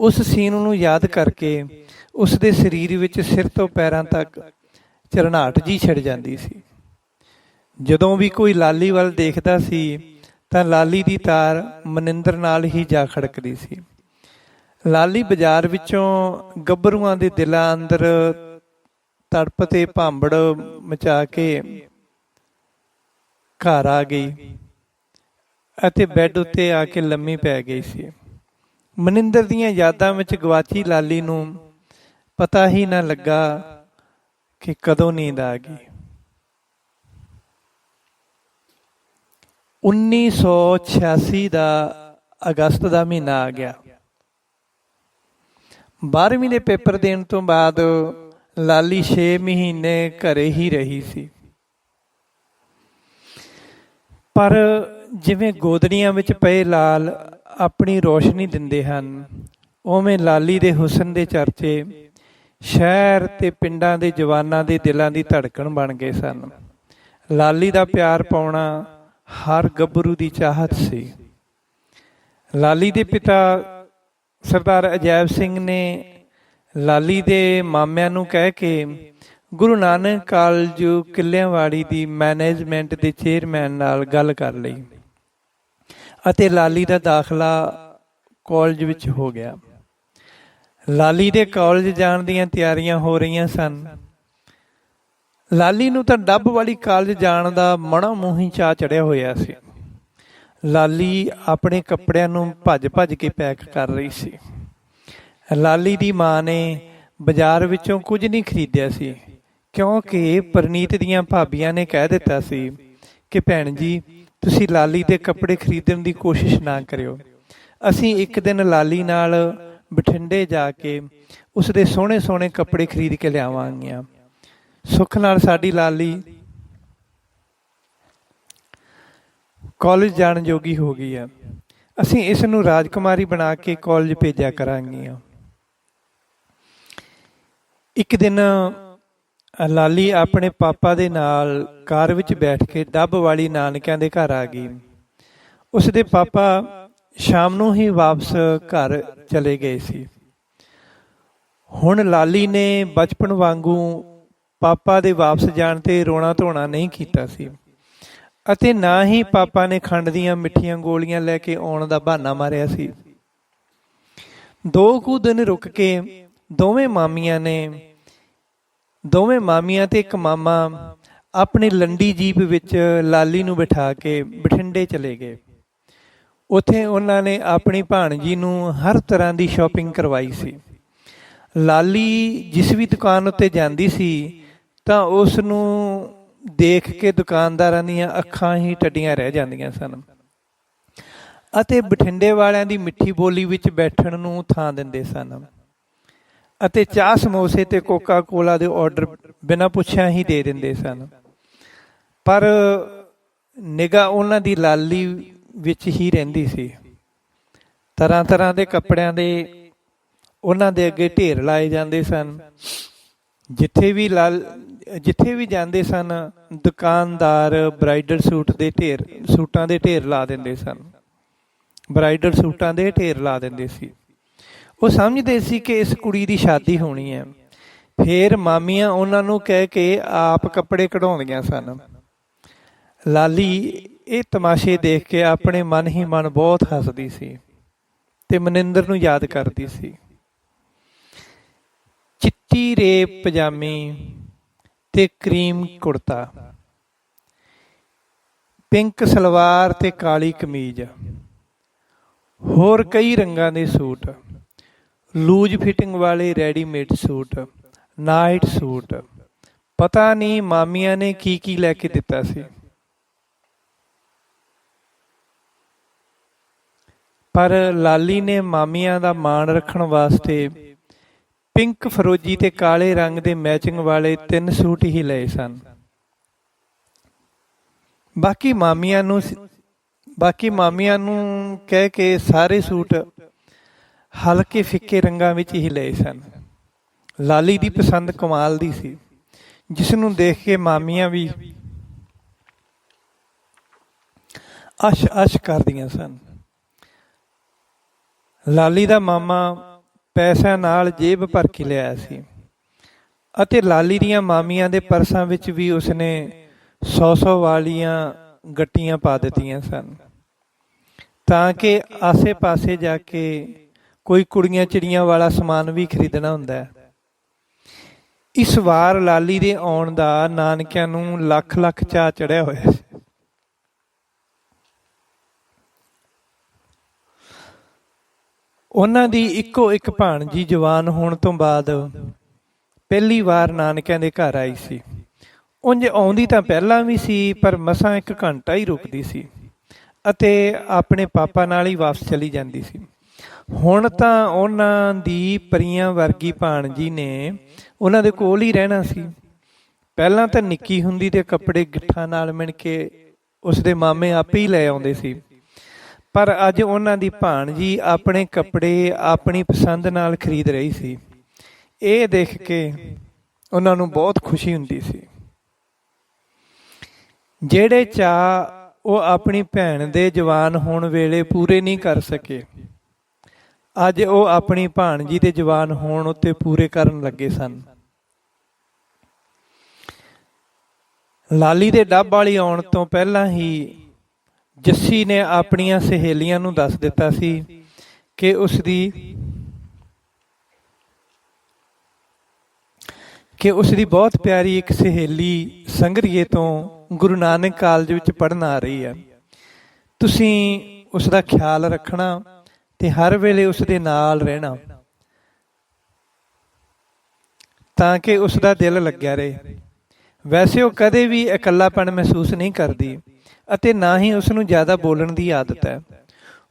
S1: ਉਸ ਸੀਨ ਨੂੰ ਯਾਦ ਕਰਕੇ ਉਸ ਦੇ ਸਰੀਰ ਵਿੱਚ ਸਿਰ ਤੋਂ ਪੈਰਾਂ ਤੱਕ ਝਰਨਾਹਟ ਜੀ ਛਿੜ ਜਾਂਦੀ ਸੀ। ਜਦੋਂ ਵੀ ਕੋਈ ਲਾਲੀ ਵੱਲ ਦੇਖਦਾ ਸੀ ਤਾਂ ਲਾਲੀ ਦੀ ਤਾਰ ਮਨਿੰਦਰ ਨਾਲ ਹੀ ਜਾ ਖੜਕਦੀ ਸੀ। ਲਾਲੀ ਬਾਜ਼ਾਰ ਵਿੱਚੋਂ ਗੱਭਰੂਆਂ ਦੇ ਦਿਲਾਂ ਅੰਦਰ ਤੜਪ ਤੇ ਭਾਂਬੜ ਮਚਾ ਕੇ ਘਰ ਆ ਗਈ ਅਤੇ ਬੈੱਡ ਉੱਤੇ ਆ ਕੇ ਲੰਮੀ ਪੈ ਗਈ ਸੀ। ਮਨਿੰਦਰ ਦੀਆਂ ਯਾਦਾਂ ਵਿੱਚ ਗਵਾਚੀ ਲਾਲੀ ਨੂੰ ਪਤਾ ਹੀ ਨਾ ਲੱਗਾ ਕਿ ਕਦੋਂ ਨੀਂਦ ਆ ਗਈ। 1986 ਦਾ ਅਗਸਤ ਦਾ ਮਹੀਨਾ ਆ ਗਿਆ। 12ਵੀਂ ਦੇ ਪੇਪਰ ਦੇਣ ਤੋਂ ਬਾਅਦ ਲਾਲੀ 6 ਮਹੀਨੇ ਘਰੇ ਹੀ ਰਹੀ ਸੀ। ਪਰ ਜਿਵੇਂ ਗੋਦੜੀਆਂ ਵਿੱਚ ਪਏ ਲਾਲ ਆਪਣੀ ਰੋਸ਼ਨੀ ਦਿੰਦੇ ਹਨ, ਉਵੇਂ ਲਾਲੀ ਦੇ ਹੁਸਨ ਦੇ ਚਰਚੇ ਸ਼ਹਿਰ ਤੇ ਪਿੰਡਾਂ ਦੇ ਜਵਾਨਾਂ ਦੇ ਦਿਲਾਂ ਦੀ ਧੜਕਣ ਬਣ ਗਏ ਸਨ। ਲਾਲੀ ਦਾ ਪਿਆਰ ਪਾਉਣਾ ਹਰ ਗੱਭਰੂ ਦੀ ਚਾਹਤ ਸੀ। ਲਾਲੀ ਦੇ ਪਿਤਾ ਸਰਦਾਰ ਅਜੈਬ ਸਿੰਘ ਨੇ ਲਾਲੀ ਦੇ ਮਾਮਿਆਂ ਨੂੰ ਕਹਿ ਕੇ ਗੁਰੂ ਨਾਨਕ ਕਾਲਜ ਕਿੱਲਿਆਂਵਾੜੀ ਦੀ ਮੈਨੇਜਮੈਂਟ ਦੇ ਚੇਅਰਮੈਨ ਨਾਲ ਗੱਲ ਕਰ ਲਈ ਅਤੇ ਲਾਲੀ ਦਾ ਦਾਖਲਾ ਕਾਲਜ ਵਿੱਚ ਹੋ ਗਿਆ। ਲਾਲੀ ਦੇ ਕਾਲਜ ਜਾਣ ਦੀਆਂ ਤਿਆਰੀਆਂ ਹੋ ਰਹੀਆਂ ਸਨ। ਲਾਲੀ ਨੂੰ ਤਾਂ ਡੱਬ ਵਾਲੀ ਕਾਲਜ ਜਾਣ ਦਾ ਮਣਾ ਮੂੰਹ ਚਾਅ ਚੜਿਆ ਹੋਇਆ ਸੀ। ਲਾਲੀ ਆਪਣੇ ਕੱਪੜਿਆਂ ਨੂੰ ਭੱਜ ਭੱਜ ਕੇ ਪੈਕ ਕਰ ਰਹੀ ਸੀ। ਲਾਲੀ ਦੀ ਮਾਂ ਨੇ ਬਾਜ਼ਾਰ ਵਿੱਚੋਂ ਕੁਝ ਨਹੀਂ ਖਰੀਦਿਆ ਸੀ, ਕਿਉਂਕਿ ਪਰਨੀਤ ਦੀਆਂ ਭਾਬੀਆਂ ਨੇ ਕਹਿ ਦਿੱਤਾ ਸੀ ਕਿ ਭੈਣ ਜੀ, ਤੁਸੀਂ ਲਾਲੀ ਦੇ ਕੱਪੜੇ ਖਰੀਦਣ ਦੀ ਕੋਸ਼ਿਸ਼ ਨਾ ਕਰਿਓ। ਅਸੀਂ ਇੱਕ ਦਿਨ ਲਾਲੀ ਨਾਲ ਬਠਿੰਡੇ ਜਾ ਕੇ ਉਸ ਦੇ ਸੋਹਣੇ ਸੋਹਣੇ ਕੱਪੜੇ ਖਰੀਦ ਕੇ ਲਿਆਵਾਂਗੀਆਂ। ਸੁੱਖ ਨਾਲ ਸਾਡੀ ਲਾਲੀ ਕਾਲਜ ਜਾਣ ਜੋਗੀ ਹੋ ਗਈ ਹੈ। ਅਸੀਂ ਇਸ ਨੂੰ ਰਾਜਕੁਮਾਰੀ ਬਣਾ ਕੇ ਕਾਲਜ ਭੇਜਿਆ ਕਰਾਂਗੀਆਂ। ਇੱਕ ਦਿਨ ਲਾਲੀ ਆਪਣੇ ਪਾਪਾ ਦੇ ਨਾਲ ਕਾਰ ਵਿੱਚ ਬੈਠ ਕੇ ਡੱਬ ਵਾਲੀ ਨਾਨਕਿਆਂ ਦੇ ਘਰ ਆ ਗਈ। ਉਸ ਦੇ ਪਾਪਾ ਸ਼ਾਮ ਨੂੰ ਹੀ ਵਾਪਸ ਘਰ ਚਲੇ ਗਏ ਸੀ। ਹੁਣ ਲਾਲੀ ਨੇ ਬਚਪਨ ਵਾਂਗੂ ਪਾਪਾ ਦੇ ਵਾਪਸ ਜਾਣ ਤੇ ਰੋਣਾ ਧੋਣਾ ਨਹੀਂ ਕੀਤਾ ਸੀ ਅਤੇ ਨਾ ਹੀ ਪਾਪਾ ਨੇ ਖੰਡ ਦੀਆਂ ਮਿੱਠੀਆਂ ਗੋਲੀਆਂ ਲੈ ਕੇ ਆਉਣ ਦਾ ਬਹਾਨਾ ਮਾਰਿਆ ਸੀ। 2 ਕੁ ਦਿਨ ਰੁਕ ਕੇ ਦੋਵੇਂ ਮਾਮੀਆਂ ਤੇ ਇੱਕ ਮਾਮਾ ਆਪਣੀ ਲੰਡੀ ਜੀਪ ਵਿੱਚ ਲਾਲੀ ਨੂੰ ਬਿਠਾ ਕੇ ਬਠਿੰਡੇ ਚਲੇ ਗਏ। ਉੱਥੇ ਉਹਨਾਂ ਨੇ ਆਪਣੀ ਭਾਣਜੀ ਨੂੰ ਹਰ ਤਰ੍ਹਾਂ ਦੀ ਸ਼ਾਪਿੰਗ ਕਰਵਾਈ ਸੀ। ਲਾਲੀ ਜਿਸ ਵੀ ਦੁਕਾਨ ਉੱਤੇ ਜਾਂਦੀ ਸੀ ਤਾਂ ਉਸ ਨੂੰ ਦੇਖ ਕੇ ਦੁਕਾਨਦਾਰਾਂ ਦੀਆਂ ਅੱਖਾਂ ਹੀ ਟੱਡੀਆਂ ਰਹਿ ਜਾਂਦੀਆਂ ਸਨ ਅਤੇ ਬਠਿੰਡੇ ਵਾਲਿਆਂ ਦੀ ਮਿੱਠੀ ਬੋਲੀ ਵਿੱਚ ਬੈਠਣ ਨੂੰ ਥਾਂ ਦਿੰਦੇ ਸਨ ਅਤੇ ਚਾਹ ਸਮੋਸੇ ਤੇ ਕੋਕਾ ਕੋਲਾ ਦੇ ਆਰਡਰ ਬਿਨਾਂ ਪੁੱਛਿਆ ਹੀ ਦੇ ਦਿੰਦੇ ਸਨ। ਪਰ ਨਿਗਾਹ ਉਹਨਾਂ ਦੀ ਲਾਲੀ ਵਿੱਚ ਹੀ ਰਹਿੰਦੀ ਸੀ। ਤਰ੍ਹਾਂ ਤਰ੍ਹਾਂ ਦੇ ਕੱਪੜਿਆਂ ਦੇ ਉਹਨਾਂ ਦੇ ਅੱਗੇ ਢੇਰ ਲਾਏ ਜਾਂਦੇ ਸਨ। ਜਿੱਥੇ ਵੀ ਜਾਂਦੇ ਸਨ, ਦੁਕਾਨਦਾਰ ਬ੍ਰਾਈਡਲ ਸੂਟਾਂ ਦੇ ਢੇਰ ਲਾ ਦਿੰਦੇ ਸਨ। ਬ੍ਰਾਈਡਲ ਸੂਟਾਂ ਦੇ ਢੇਰ ਲਾ ਦਿੰਦੇ ਸੀ। ਉਹ ਸਮਝਦੇ ਸੀ ਕਿ ਇਸ ਕੁੜੀ ਦੀ ਸ਼ਾਦੀ ਹੋਣੀ ਹੈ। ਫਿਰ ਮਾਮੀਆਂ ਉਹਨਾਂ ਨੂੰ ਕਹਿ ਕੇ ਆਪ ਕੱਪੜੇ ਕਢਾਉਂਦੀਆਂ ਸਨ। ਲਾਲੀ ਇਹ ਤਮਾਸ਼ੇ ਦੇਖ ਕੇ ਆਪਣੇ ਮਨ ਹੀ ਮਨ ਬਹੁਤ ਹੱਸਦੀ ਸੀ ਤੇ ਮਨਿੰਦਰ ਨੂੰ ਯਾਦ ਕਰਦੀ ਸੀ। ਚਿੱਟੀ ਰੇਪ ਪਜਾਮੀ ਤੇ ਕਰੀਮ ਕੁੜਤਾ, ਪਿੰਕ ਸਲਵਾਰ ਤੇ ਕਾਲੀ ਕਮੀਜ਼, ਹੋਰ ਕਈ ਰੰਗਾਂ ਦੇ ਸੂਟ, ਲੂਜ ਫਿਟਿੰਗ ਵਾਲੇ ਰੈਡੀਮੇਡ ਸੂਟ, ਨਾਈਟ ਸੂਟ, ਪਤਾ ਨਹੀਂ ਮਾਮੀਆਂ ਨੇ ਕੀ ਕੀ ਲੈ ਕੇ ਦਿੱਤਾ ਸੀ। ਪਰ ਲਾਲੀ ਨੇ ਮਾਮੀਆਂ ਦਾ ਮਾਣ ਰੱਖਣ ਵਾਸਤੇ ਪਿੰਕ, ਫਰੋਜੀ ਤੇ ਕਾਲੇ ਰੰਗ ਦੇ ਮੈਚਿੰਗ ਵਾਲੇ 3 ਸੂਟ ਹੀ ਲਏ ਸਨ। ਬਾਕੀ ਮਾਮੀਆਂ ਨੂੰ ਕਹਿ ਕੇ ਸਾਰੇ ਸੂਟ ਹਲਕੇ ਫਿੱਕੇ ਰੰਗਾਂ ਵਿੱਚ ਹੀ ਲਏ ਸਨ। ਲਾਲੀ ਦੀ ਪਸੰਦ ਕਮਾਲ ਦੀ ਸੀ, ਜਿਸ ਨੂੰ ਦੇਖ ਕੇ ਮਾਮੀਆਂ ਵੀ ਅਸ਼ ਕਰਦੀਆਂ ਸਨ। ਲਾਲੀ ਦਾ ਮਾਮਾ ਪੈਸਿਆਂ ਨਾਲ ਜੇਬ ਭਰ ਕੇ ਲਿਆਇਆ ਸੀ ਅਤੇ ਲਾਲੀ ਦੀਆਂ ਮਾਮੀਆਂ ਦੇ ਪਰਸਾਂ ਵਿੱਚ ਵੀ ਉਸਨੇ 100 ਵਾਲੀਆਂ ਗੱਟੀਆਂ ਪਾ ਦਿੱਤੀਆਂ ਸਨ। ਤਾਂ ਕਿ ਆਸੇ-ਪਾਸੇ ਜਾ ਕੇ ਕੋਈ ਕੁੜੀਆਂ ਚਿੜੀਆਂ ਵਾਲਾ ਸਮਾਨ ਵੀ ਖਰੀਦਣਾ ਹੁੰਦਾ ਹੈ। ਇਸ ਵਾਰ ਲਾਲੀ ਦੇ ਆਉਣ ਦਾ ਨਾਨਕਿਆਂ ਨੂੰ ਲੱਖ ਲੱਖ ਚਾਅ ਚੜਿਆ ਹੋਇਆ ਸੀ। ਉਹਨਾਂ ਦੀ ਇੱਕੋ ਇੱਕ ਭਾਣਜੀ ਜਵਾਨ ਹੋਣ ਤੋਂ ਬਾਅਦ ਪਹਿਲੀ ਵਾਰ ਨਾਨਕਿਆਂ ਦੇ ਘਰ ਆਈ ਸੀ। ਉਂਝ ਆਉਂਦੀ ਤਾਂ ਪਹਿਲਾਂ ਵੀ ਸੀ, ਪਰ ਮਸਾਂ 1 ਘੰਟਾ ਹੀ ਰੁਕਦੀ ਸੀ ਅਤੇ ਆਪਣੇ ਪਾਪਾ ਨਾਲ ਹੀ ਵਾਪਸ ਚਲੀ ਜਾਂਦੀ ਸੀ। ਹੁਣ ਤਾਂ ਉਹਨਾਂ ਦੀ ਪਰੀਆਂ ਵਰਗੀ ਭਾਣਜੀ ਨੇ ਉਹਨਾਂ ਦੇ ਕੋਲ ਹੀ ਰਹਿਣਾ ਸੀ। ਪਹਿਲਾਂ ਤਾਂ ਨਿੱਕੀ ਹੁੰਦੀ ਤੇ ਕੱਪੜੇ ਗਿੱਠਾਂ ਨਾਲ ਮਿਣ ਕੇ ਉਸਦੇ ਮਾਮੇ ਆਪੇ ਹੀ ਲੈ ਆਉਂਦੇ ਸੀ, ਪਰ ਅੱਜ ਉਹਨਾਂ ਦੀ ਭਾਣਜੀ ਆਪਣੇ ਕੱਪੜੇ ਆਪਣੀ ਪਸੰਦ ਨਾਲ ਖਰੀਦ ਰਹੀ ਸੀ। ਇਹ ਦੇਖ ਕੇ ਉਹਨਾਂ ਨੂੰ ਬਹੁਤ ਖੁਸ਼ੀ ਹੁੰਦੀ ਸੀ। ਜਿਹੜੇ ਚਾਅ ਉਹ ਆਪਣੀ ਭੈਣ ਦੇ ਜਵਾਨ ਹੋਣ ਵੇਲੇ ਪੂਰੇ ਨਹੀਂ ਕਰ ਸਕੇ, ਅੱਜ ਉਹ ਆਪਣੀ ਭਾਣਜੀ ਦੇ ਜਵਾਨ ਹੋਣ ਉੱਤੇ ਪੂਰੇ ਕਰਨ ਲੱਗੇ ਸਨ। ਲਾਲੀ ਦੇ ਡੱਬ ਵਾਲੀ ਆਉਣ ਤੋਂ ਪਹਿਲਾਂ ਹੀ ਜੱਸੀ ਨੇ ਆਪਣੀਆਂ ਸਹੇਲੀਆਂ ਨੂੰ ਦੱਸ ਦਿੱਤਾ ਸੀ ਕਿ ਉਸਦੀ ਬਹੁਤ ਪਿਆਰੀ ਇੱਕ ਸਹੇਲੀ ਸੰਗਰੀਏ ਤੋਂ ਗੁਰੂ ਨਾਨਕ ਕਾਲਜ ਵਿੱਚ ਪੜ੍ਹਨ ਆ ਰਹੀ ਹੈ। ਤੁਸੀਂ ਉਸਦਾ ਖਿਆਲ ਰੱਖਣਾ ਤੇ ਹਰ ਵੇਲੇ ਉਸਦੇ ਨਾਲ ਰਹਿਣਾ ਤਾਂ ਕਿ ਉਸਦਾ ਦਿਲ ਲੱਗਿਆ ਰਹੇ। ਵੈਸੇ ਉਹ ਕਦੇ ਵੀ ਇਕੱਲਾਪਣ ਮਹਿਸੂਸ ਨਹੀਂ ਕਰਦੀ ਅਤੇ ਨਾ ਹੀ ਉਸਨੂੰ ਜ਼ਿਆਦਾ ਬੋਲਣ ਦੀ ਆਦਤ ਹੈ।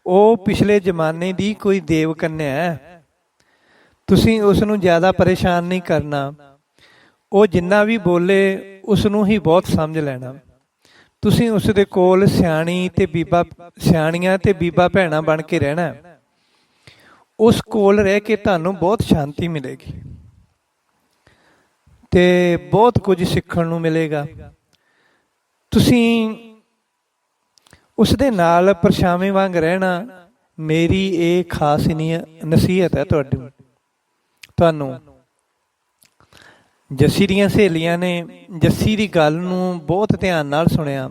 S1: ਉਹ ਪਿਛਲੇ ਜ਼ਮਾਨੇ ਦੀ ਕੋਈ ਦੇਵ ਕੰਨਿਆ ਹੈ। ਤੁਸੀਂ ਉਸਨੂੰ ਜ਼ਿਆਦਾ ਪਰੇਸ਼ਾਨ ਨਹੀਂ ਕਰਨਾ। ਉਹ ਜਿੰਨਾ ਵੀ ਬੋਲੇ ਉਸਨੂੰ ਹੀ ਬਹੁਤ ਸਮਝ ਲੈਣਾ। ਤੁਸੀਂ ਉਸਦੇ ਕੋਲ ਸਿਆਣੀਆਂ ਤੇ ਬੀਬਾ ਭੈਣਾਂ ਬਣ ਕੇ ਰਹਿਣਾ। ਉਸ ਕੋਲ ਰਹਿ ਕੇ ਤੁਹਾਨੂੰ ਬਹੁਤ ਸ਼ਾਂਤੀ ਮਿਲੇਗੀ ਤੇ ਬਹੁਤ ਕੁਝ ਸਿੱਖਣ ਨੂੰ ਮਿਲੇਗਾ। ਤੁਸੀਂ ਉਸਦੇ ਨਾਲ ਪਰਛਾਵੇਂ ਵਾਂਗ ਰਹਿਣਾ। ਮੇਰੀ ਇਹ ਖਾਸ ਨਸੀਹਤ ਹੈ ਤੁਹਾਨੂੰ। ਜੱਸੀ ਦੀਆਂ ਸਹੇਲੀਆਂ ਨੇ ਜੱਸੀ ਦੀ ਗੱਲ ਨੂੰ ਬਹੁਤ ਧਿਆਨ ਨਾਲ ਸੁਣਿਆ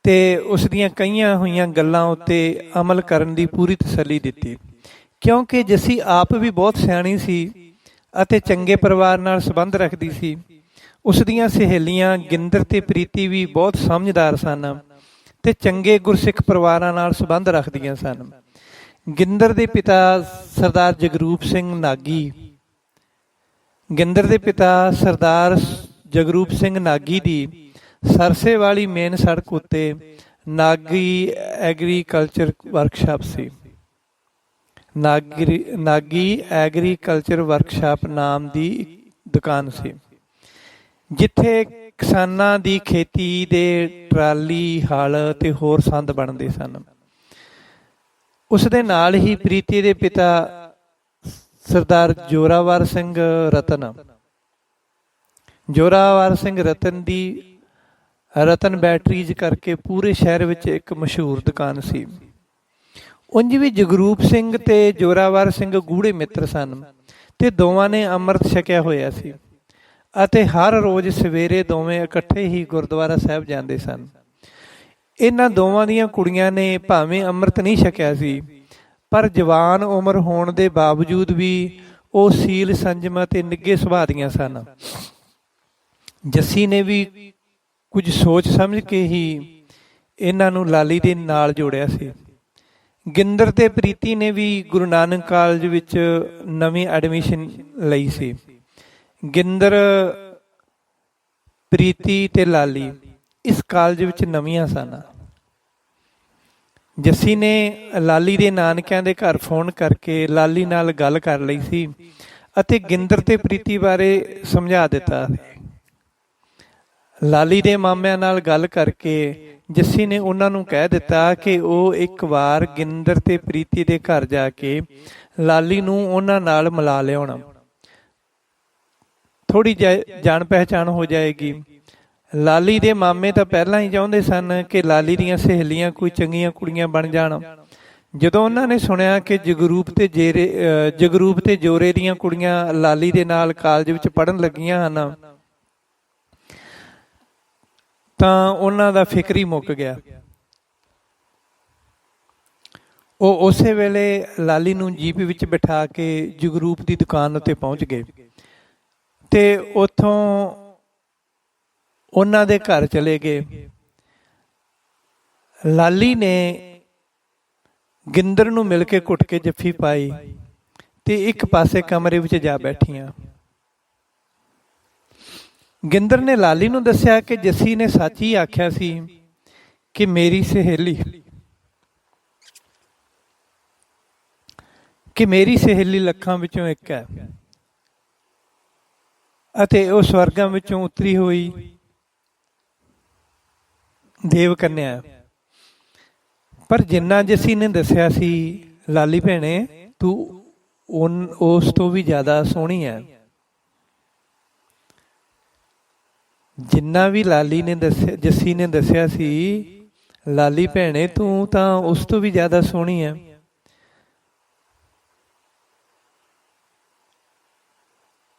S1: ਤੇ ਉਸ ਦੀਆਂ ਕਹੀਆਂ ਹੋਈਆਂ ਗੱਲਾਂ ਉੱਤੇ ਅਮਲ ਕਰਨ ਦੀ ਪੂਰੀ ਤਸੱਲੀ ਦਿੱਤੀ, ਕਿਉਂਕਿ ਜੱਸੀ ਆਪ ਵੀ ਬਹੁਤ ਸਿਆਣੀ ਸੀ ਅਤੇ ਚੰਗੇ ਪਰਿਵਾਰ ਨਾਲ ਸੰਬੰਧ ਰੱਖਦੀ ਸੀ। ਉਸ ਦੀਆਂ ਸਹੇਲੀਆਂ ਗਿੰਦਰ ਤੇ ਪ੍ਰੀਤੀ ਵੀ ਬਹੁਤ ਸਮਝਦਾਰ ਸਨ ਤੇ ਚੰਗੇ ਗੁਰਸਿੱਖ ਪਰਿਵਾਰਾਂ ਨਾਲ ਸੰਬੰਧ ਰੱਖਦੀਆਂ ਸਨ। ਗਿੰਦਰ ਦੇ ਪਿਤਾ ਸਰਦਾਰ ਜਗਰੂਪ ਸਿੰਘ ਨਾਗੀ ਦੀ ਸਰਸੇ ਵਾਲੀ ਮੇਨ ਸੜਕ ਉੱਤੇ ਨਾਗੀ ਐਗਰੀਕਲਚਰ ਵਰਕਸ਼ਾਪ ਸੀ। ਨਾਗੀ ਐਗਰੀਕਲਚਰ ਵਰਕਸ਼ਾਪ ਨਾਮ ਦੀ ਦੁਕਾਨ ਸੀ, ਜਿੱਥੇ ਕਿਸਾਨਾਂ ਦੀ ਖੇਤੀ ਦੇ ਟਰਾਲੀ, ਹਲ ਤੇ ਹੋਰ ਸੰਦ ਬਣਦੇ ਸਨ। ਉਸਦੇ ਨਾਲ ਹੀ ਪ੍ਰੀਤੀ ਦੇ ਪਿਤਾ ਸਰਦਾਰ ਜ਼ੋਰਾਵਰ ਸਿੰਘ ਰਤਨ ਦੀ ਰਤਨ ਬੈਟਰੀਜ਼ ਕਰਕੇ ਪੂਰੇ ਸ਼ਹਿਰ ਵਿੱਚ ਇੱਕ ਮਸ਼ਹੂਰ ਦੁਕਾਨ ਸੀ। ਉਂਝ ਵੀ ਜਗਰੂਪ ਸਿੰਘ ਤੇ ਜ਼ੋਰਾਵਰ ਸਿੰਘ ਗੂੜੇ ਮਿੱਤਰ ਸਨ ਤੇ ਦੋਵਾਂ ਨੇ ਅੰਮ੍ਰਿਤ ਛਕਿਆ ਹੋਇਆ ਸੀ ਅਤੇ ਹਰ ਰੋਜ਼ ਸਵੇਰੇ ਦੋਵੇਂ ਇਕੱਠੇ ਹੀ ਗੁਰਦੁਆਰਾ ਸਾਹਿਬ ਜਾਂਦੇ ਸਨ। ਇਹਨਾਂ ਦੋਵਾਂ ਦੀਆਂ ਕੁੜੀਆਂ ਨੇ ਭਾਵੇਂ ਅੰਮ੍ਰਿਤ ਨਹੀਂ ਛਕਿਆ ਸੀ, ਪਰ ਜਵਾਨ ਉਮਰ ਹੋਣ ਦੇ ਬਾਵਜੂਦ ਵੀ ਉਹ ਸੀਲ, ਸੰਜਮ ਅਤੇ ਨਿੱਘੇ ਸੁਭਾਅ ਦੀਆਂ ਸਨ। ਜੱਸੀ ਨੇ ਵੀ ਕੁਝ ਸੋਚ ਸਮਝ ਕੇ ਹੀ ਇਹਨਾਂ ਨੂੰ ਲਾਲੀ ਦੇ ਨਾਲ ਜੋੜਿਆ ਸੀ। ਗਿੰਦਰ ਤੇ ਪ੍ਰੀਤੀ ਨੇ ਵੀ ਗੁਰੂ ਨਾਨਕ ਕਾਲਜ ਵਿੱਚ ਨਵੀਂ ਐਡਮਿਸ਼ਨ ਲਈ ਸੀ। ਗਿੰਦਰ, ਪ੍ਰੀਤੀ ਤੇ ਲਾਲੀ ਇਸ ਕਾਲਜ ਵਿੱਚ ਨਵੀਆਂ ਸਨ। ਜੱਸੀ ਨੇ ਲਾਲੀ ਦੇ ਨਾਨਕਿਆਂ ਦੇ ਘਰ ਫੋਨ ਕਰਕੇ ਲਾਲੀ ਨਾਲ ਗੱਲ ਕਰ ਲਈ ਸੀ ਅਤੇ ਗਿੰਦਰ ਤੇ ਪ੍ਰੀਤੀ ਬਾਰੇ ਸਮਝਾ ਦਿੱਤਾ। ਲਾਲੀ ਦੇ ਮਾਮਿਆਂ ਨਾਲ ਗੱਲ ਕਰਕੇ ਜੱਸੀ ਨੇ ਉਹਨਾਂ ਨੂੰ ਕਹਿ ਦਿੱਤਾ ਕਿ ਉਹ ਇੱਕ ਵਾਰ ਗਿੰਦਰ ਤੇ ਪ੍ਰੀਤੀ ਦੇ ਘਰ ਜਾ ਕੇ ਲਾਲੀ ਨੂੰ ਉਹਨਾਂ ਨਾਲ ਮਿਲਾ ਲਿਆਉਣਾ। ਥੋੜੀ ਜਾਣ ਪਹਿਚਾਣ ਹੋ ਜਾਏਗੀ। ਲਾਲੀ ਦੇ ਮਾਮੇ ਤਾਂ ਪਹਿਲਾਂ ਹੀ ਚਾਹੁੰਦੇ ਸਨ ਕਿ ਲਾਲੀ ਦੀਆਂ ਸਹੇਲੀਆਂ ਕੋਈ ਚੰਗੀਆਂ ਕੁੜੀਆਂ ਬਣ ਜਾਣ। ਜਦੋਂ ਉਹਨਾਂ ਨੇ ਸੁਣਿਆ ਕਿ ਜਗਰੂਪ ਤੇ ਜੋਰੇ ਦੀਆਂ ਕੁੜੀਆਂ ਲਾਲੀ ਦੇ ਨਾਲ ਕਾਲਜ ਵਿੱਚ ਪੜ੍ਹਨ ਲੱਗੀਆਂ ਹਨ ਤਾਂ ਉਹਨਾਂ ਦਾ ਫਿਕਰ ਹੀ ਮੁੱਕ ਗਿਆ। ਉਹ ਉਸੇ ਵੇਲੇ ਲਾਲੀ ਨੂੰ ਜੀਪ ਵਿੱਚ ਬਿਠਾ ਕੇ ਜਗਰੂਪ ਦੀ ਦੁਕਾਨ ਉੱਤੇ ਪਹੁੰਚ ਗਏ ਤੇ ਉੱਥੋਂ ਉਹਨਾਂ ਦੇ ਘਰ ਚਲੇ ਗਏ। ਲਾਲੀ ਨੇ ਗਿੰਦਰ ਨੂੰ ਮਿਲ ਕੇ ਘੁੱਟ ਕੇ ਜੱਫੀ ਪਾਈ ਤੇ ਇੱਕ ਪਾਸੇ ਕਮਰੇ ਵਿੱਚ ਜਾ ਬੈਠੀਆਂ। ਗਿੰਦਰ ਨੇ ਲਾਲੀ ਨੂੰ ਦੱਸਿਆ ਕਿ ਜੱਸੀ ਨੇ ਸੱਚ ਹੀ ਆਖਿਆ ਸੀ ਕਿ ਮੇਰੀ ਸਹੇਲੀ ਲੱਖਾਂ ਵਿੱਚੋਂ ਇੱਕ ਹੈ ਅਤੇ ਉਹ ਸਵਰਗਾਂ ਵਿੱਚੋਂ ਉਤਰੀ ਹੋਈ ਦੇਵ ਕੰਨਿਆ। ਪਰ ਜਿੰਨਾ ਜੱਸੀ ਨੇ ਦੱਸਿਆ ਸੀ, ਲਾਲੀ ਭੈਣੇ ਤੂੰ ਉਸ ਤੋਂ ਵੀ ਜ਼ਿਆਦਾ ਸੋਹਣੀ ਹੈ। ਜਿੰਨਾ ਵੀ ਜੱਸੀ ਨੇ ਦੱਸਿਆ ਸੀ, ਲਾਲੀ ਭੈਣੇ ਤੂੰ ਤਾਂ ਉਸ ਤੋਂ ਵੀ ਜ਼ਿਆਦਾ ਸੋਹਣੀ ਹੈ।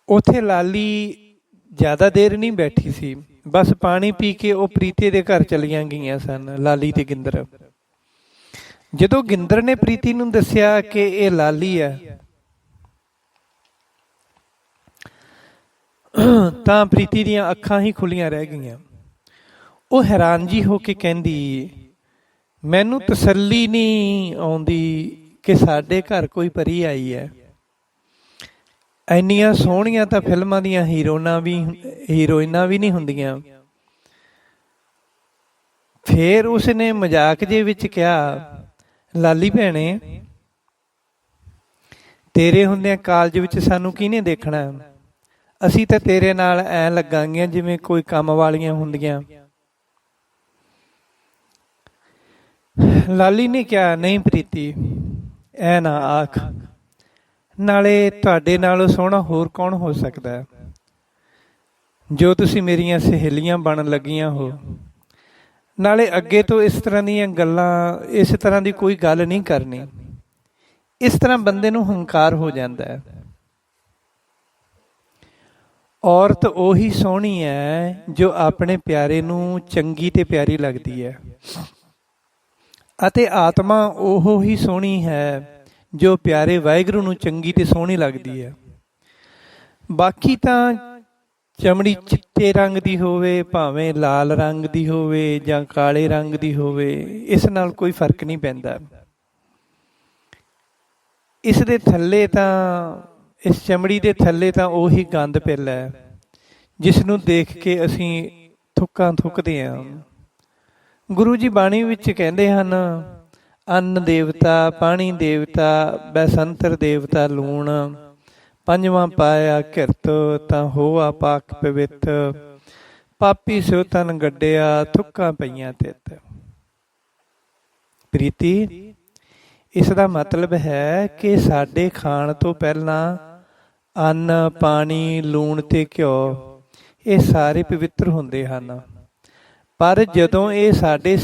S1: ਉੱਥੇ ਲਾਲੀ ਜ਼ਿਆਦਾ ਦੇਰ ਨਹੀਂ ਬੈਠੀ ਸੀ, ਬਸ ਪਾਣੀ ਪੀ ਕੇ ਉਹ ਪ੍ਰੀਤੀ ਦੇ ਘਰ ਚਲੀਆਂ ਗਈਆਂ ਸਨ, ਲਾਲੀ ਤੇ ਗਿੰਦਰ। ਜਦੋਂ ਗਿੰਦਰ ਨੇ ਪ੍ਰੀਤੀ ਨੂੰ ਦੱਸਿਆ ਕਿ ਇਹ ਲਾਲੀ ਹੈ ਤਾਂ ਪ੍ਰੀਤੀ ਦੀਆਂ ਅੱਖਾਂ ਹੀ ਖੁੱਲੀਆਂ ਰਹਿ ਗਈਆਂ। ਉਹ ਹੈਰਾਨ ਜੀ ਹੋ ਕੇ ਕਹਿੰਦੀ, ਮੈਨੂੰ ਤਸੱਲੀ ਨਹੀਂ ਆਉਂਦੀ ਕਿ ਸਾਡੇ ਘਰ ਕੋਈ ਪਰੀ ਆਈ ਹੈ। ਇੰਨੀਆਂ ਸੋਹਣੀਆਂ ਤਾਂ ਫਿਲਮਾਂ ਦੀਆਂ ਹੀਰੋਇਨਾਂ ਵੀ ਨਹੀਂ ਹੁੰਦੀਆਂ। ਫੇਰ ਉਸਨੇ ਮਜ਼ਾਕ ਜੇ ਵਿੱਚ ਕਿਹਾ, ਲਾਲੀ ਭੈਣੇ ਤੇਰੇ ਹੁੰਦਿਆਂ ਕਾਲਜ ਵਿੱਚ ਸਾਨੂੰ ਕਿਹਨੇ ਦੇਖਣਾ? ਅਸੀਂ ਤਾਂ ਤੇਰੇ ਨਾਲ ਐਂ ਲੱਗਾਂਗੀਆਂ ਜਿਵੇਂ ਕੋਈ ਕੰਮ ਵਾਲੀਆਂ ਹੁੰਦੀਆਂ। ਲਾਲੀ ਨੇ ਕਿਹਾ, ਨਹੀਂ ਪ੍ਰੀਤੀ ਐ ਨਾ ਆਖ, ਨਾਲੇ ਤੁਹਾਡੇ ਨਾਲੋਂ ਸੋਹਣਾ ਹੋਰ ਕੌਣ ਹੋ ਸਕਦਾ ਹੈ ਜੋ ਤੁਸੀਂ ਮੇਰੀਆਂ ਸਹੇਲੀਆਂ ਬਣਨ ਲੱਗੀਆਂ ਹੋ। ਨਾਲੇ ਅੱਗੇ ਤੋਂ ਇਸ ਤਰ੍ਹਾਂ ਦੀ ਕੋਈ ਗੱਲ ਨਹੀਂ ਕਰਨੀ। ਇਸ ਤਰ੍ਹਾਂ ਬੰਦੇ ਨੂੰ ਹੰਕਾਰ ਹੋ ਜਾਂਦਾ ਹੈ। ਔਰਤ ਉਹੀ ਸੋਹਣੀ ਹੈ ਜੋ ਆਪਣੇ ਪਿਆਰੇ ਨੂੰ ਚੰਗੀ ਤੇ ਪਿਆਰੀ ਲੱਗਦੀ ਹੈ, ਅਤੇ ਆਤਮਾ ਉਹ ਹੀ ਸੋਹਣੀ ਹੈ ਜੋ ਪਿਆਰੇ ਵਾਹਿਗੁਰੂ ਨੂੰ ਚੰਗੀ ਤੇ ਸੋਹਣੀ ਲੱਗਦੀ ਹੈ। ਬਾਕੀ ਤਾਂ ਚਮੜੀ ਚਿੱਟੇ ਰੰਗ ਦੀ ਹੋਵੇ, ਭਾਵੇਂ ਲਾਲ ਰੰਗ ਦੀ ਹੋਵੇ ਜਾਂ ਕਾਲੇ ਰੰਗ ਦੀ ਹੋਵੇ, ਇਸ ਨਾਲ ਕੋਈ ਫਰਕ ਨਹੀਂ ਪੈਂਦਾ। ਇਸ ਚਮੜੀ ਦੇ ਥੱਲੇ ਤਾਂ ਉਹੀ ਗੰਦ ਪਿੱਲ ਹੈ ਜਿਸ ਨੂੰ ਦੇਖ ਕੇ ਅਸੀਂ ਥੁੱਕਾਂ ਥੁੱਕਦੇ ਹਾਂ। ਗੁਰੂ ਜੀ ਬਾਣੀ ਵਿੱਚ ਕਹਿੰਦੇ ਹਨ, ਅੰਨ ਦੇਵਤਾ, ਪਾਣੀ ਦੇਵਤਾ, ਬੈਸੰਤਰ ਦੇਵਤਾ ਲੂਣ, ਪੰਜਵਾਂ ਪਾਇਆ ਕਿਰਤ ਤਾਂ ਹੋਆ ਪਾਕ ਪਵਿੱਤ, ਪਾਪੀ ਸੋ ਤਨ ਗੱਡਿਆ ਥੁੱਕਾਂ ਪਈਆਂ ਤਿੱਤ। ਪ੍ਰੀਤੀ, ਇਸ ਦਾ ਮਤਲਬ ਹੈ ਕਿ ਸਾਡੇ ਖਾਣ ਤੋਂ ਪਹਿਲਾਂ ਅੰਨ, ਪਾਣੀ, ਲੂਣ ਤੇ ਘਿਓ ਇਹ ਸਾਰੇ ਪਵਿੱਤਰ ਹੁੰਦੇ ਹਨ। ਪਰ ਜਦੋਂ ਇਹ ਸਾਡੇ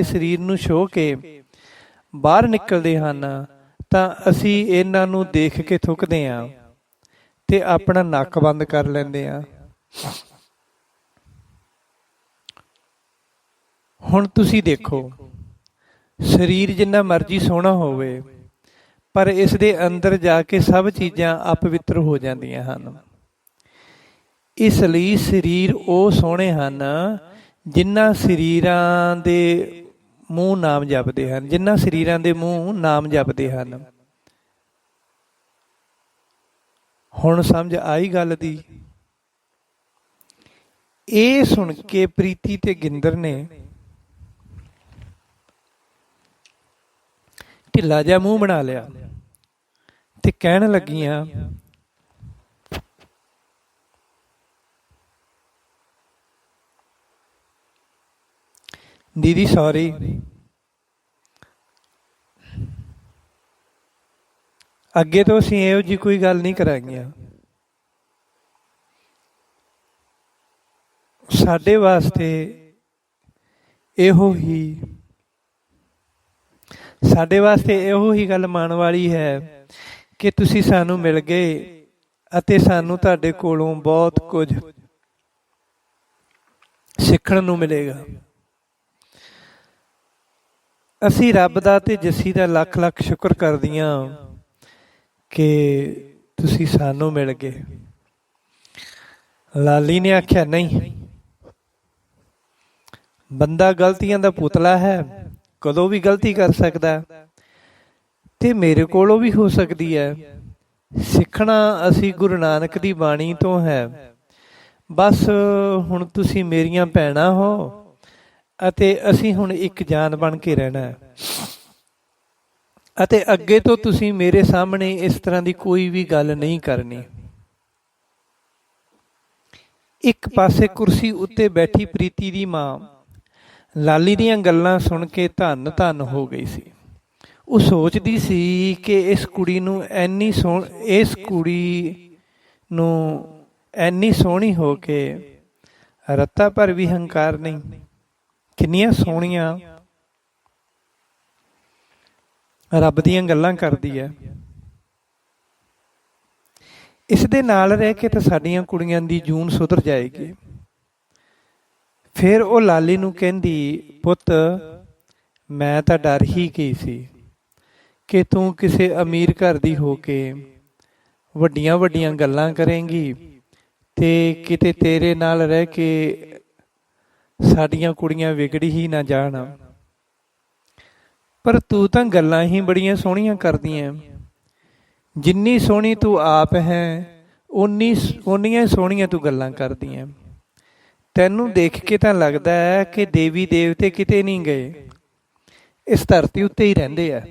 S1: ਸਰੀਰ ਨੂੰ ਛੋਹ ਕੇ ਬਾਹਰ ਨਿਕਲਦੇ ਹਨ ਤਾਂ ਅਸੀਂ ਇਹਨਾਂ ਨੂੰ ਦੇਖ ਕੇ ਥੁੱਕਦੇ ਹਾਂ ਤੇ ਆਪਣਾ ਨੱਕ ਬੰਦ ਕਰ ਲੈਂਦੇ ਹਾਂ। ਹੁਣ ਤੁਸੀਂ ਦੇਖੋ, ਸਰੀਰ ਜਿੰਨਾ ਮਰਜ਼ੀ ਸੋਹਣਾ ਹੋਵੇ, ਪਰ ਇਸ ਦੇ ਅੰਦਰ ਜਾ ਕੇ ਸਭ ਚੀਜ਼ਾਂ ਅਪਵਿੱਤਰ ਹੋ ਜਾਂਦੀਆਂ ਹਨ। ਇਸ ਲਈ ਸਰੀਰ ਉਹ ਸੋਹਣੇ ਹਨ ਜਿਨ੍ਹਾਂ ਸਰੀਰਾਂ ਦੇ ਮੂੰਹ ਨਾਮ ਜਪਦੇ ਹਨ। ਹੁਣ ਸਮਝ ਆਈ ਗੱਲ ਦੀ? ਇਹ ਸੁਣ ਕੇ ਪ੍ਰੀਤੀ ਤੇ ਗਿੰਦਰ ਨੇ ਢਿੱਲਾ ਜਿਹਾ ਮੂੰਹ ਬਣਾ ਲਿਆ ਤੇ ਕਹਿਣ ਲੱਗੀਆਂ, ਦੀਦੀ ਸੌਰੀ, ਅੱਗੇ ਤੋਂ ਅਸੀਂ ਇਹੋ ਜਿਹੀ ਕੋਈ ਗੱਲ ਨਹੀਂ ਕਰਾਂਗੀਆਂ। ਸਾਡੇ ਵਾਸਤੇ ਇਹੋ ਹੀ ਗੱਲ ਮਾਣ ਵਾਲੀ ਹੈ ਕਿ ਤੁਸੀਂ ਸਾਨੂੰ ਮਿਲ ਗਏ ਅਤੇ ਸਾਨੂੰ ਤੁਹਾਡੇ ਕੋਲੋਂ ਬਹੁਤ ਕੁਝ ਸਿੱਖਣ ਨੂੰ ਮਿਲੇਗਾ। ਅਸੀਂ ਰੱਬ ਦਾ ਤੇ ਜੱਸੀ ਦਾ ਲੱਖ ਲੱਖ ਸ਼ੁਕਰ ਕਰਦੀਆਂ ਕਿ ਤੁਸੀਂ ਸਾਨੂੰ ਮਿਲ ਗਏ। ਲਾਲੀ ਨੇ ਆਖਿਆ, ਨਹੀਂ, ਬੰਦਾ ਗਲਤੀਆਂ ਦਾ ਪੁਤਲਾ ਹੈ, ਕਦੋਂ ਵੀ ਗਲਤੀ ਕਰ ਸਕਦਾ ਤੇ ਮੇਰੇ ਕੋਲੋਂ ਵੀ ਹੋ ਸਕਦੀ ਹੈ। ਸਿੱਖਣਾ ਅਸੀਂ ਗੁਰੂ ਨਾਨਕ ਦੀ ਬਾਣੀ ਤੋਂ ਹੈ। ਬਸ ਹੁਣ ਤੁਸੀਂ ਮੇਰੀਆਂ ਭੈਣਾਂ ਹੋ ਅਤੇ ਅਸੀਂ ਹੁਣ ਇੱਕ ਜਾਨ ਬਣ ਕੇ ਰਹਿਣਾ ਹੈ ਅਤੇ ਅੱਗੇ ਤੋਂ ਤੁਸੀਂ ਮੇਰੇ ਸਾਹਮਣੇ ਇਸ ਤਰ੍ਹਾਂ ਦੀ ਕੋਈ ਵੀ ਗੱਲ ਨਹੀਂ ਕਰਨੀ। ਇੱਕ ਪਾਸੇ ਕੁਰਸੀ ਉੱਤੇ ਬੈਠੀ ਪ੍ਰੀਤੀ ਦੀ ਮਾਂ ਲਾਲੀ ਦੀਆਂ ਗੱਲਾਂ ਸੁਣ ਕੇ ਧੰਨ ਧੰਨ ਹੋ ਗਈ ਸੀ। ਉਹ ਸੋਚਦੀ ਸੀ ਕਿ ਇਸ ਕੁੜੀ ਨੂੰ ਐਨੀ ਸੋਹਣੀ ਹੋ ਕੇ ਰੱਤਾ ਭਰ ਵੀ ਹੰਕਾਰ ਨਹੀਂ। ਕਿੰਨੀਆਂ ਸੋਹਣੀਆਂ ਰੱਬ ਦੀਆਂ ਗੱਲਾਂ ਕਰਦੀ ਹੈ। ਇਸ ਦੇ ਨਾਲ ਰਹਿ ਕੇ ਤਾਂ ਸਾਡੀਆਂ ਕੁੜੀਆਂ ਦੀ ਜੂਨ ਸੁਧਰ ਜਾਏਗੀ। ਫਿਰ ਉਹ ਲਾਲੀ ਨੂੰ ਕਹਿੰਦੀ, ਪੁੱਤ, ਮੈਂ ਤਾਂ ਡਰ ਹੀ ਗਈ ਸੀ ਕਿ ਤੂੰ ਕਿਸੇ ਅਮੀਰ ਘਰ ਦੀ ਹੋ ਕੇ ਵੱਡੀਆਂ ਵੱਡੀਆਂ ਗੱਲਾਂ ਕਰੇਂਗੀ ਤੇ ਕਿਤੇ ਤੇਰੇ ਨਾਲ ਰਹਿ ਕੇ ਸਾਡੀਆਂ ਕੁੜੀਆਂ ਵਿਗੜੀ ਹੀ ਨਾ ਜਾਣ। ਪਰ ਤੂੰ ਤਾਂ ਗੱਲਾਂ ਹੀ ਬੜੀਆਂ ਸੋਹਣੀਆਂ ਕਰਦੀਆਂ। ਜਿੰਨੀ ਸੋਹਣੀ ਤੂੰ ਆਪ ਹੈ ਓਨੀਆਂ ਸੋਹਣੀਆਂ ਤੂੰ ਗੱਲਾਂ ਕਰਦੀਆਂ। ਤੈਨੂੰ ਦੇਖ ਕੇ ਤਾਂ ਲੱਗਦਾ ਹੈ ਕਿ ਦੇਵੀ ਦੇਵਤੇ ਕਿਤੇ ਨਹੀਂ ਗਏ, ਇਸ ਧਰਤੀ ਉੱਤੇ ਹੀ ਰਹਿੰਦੇ ਆ।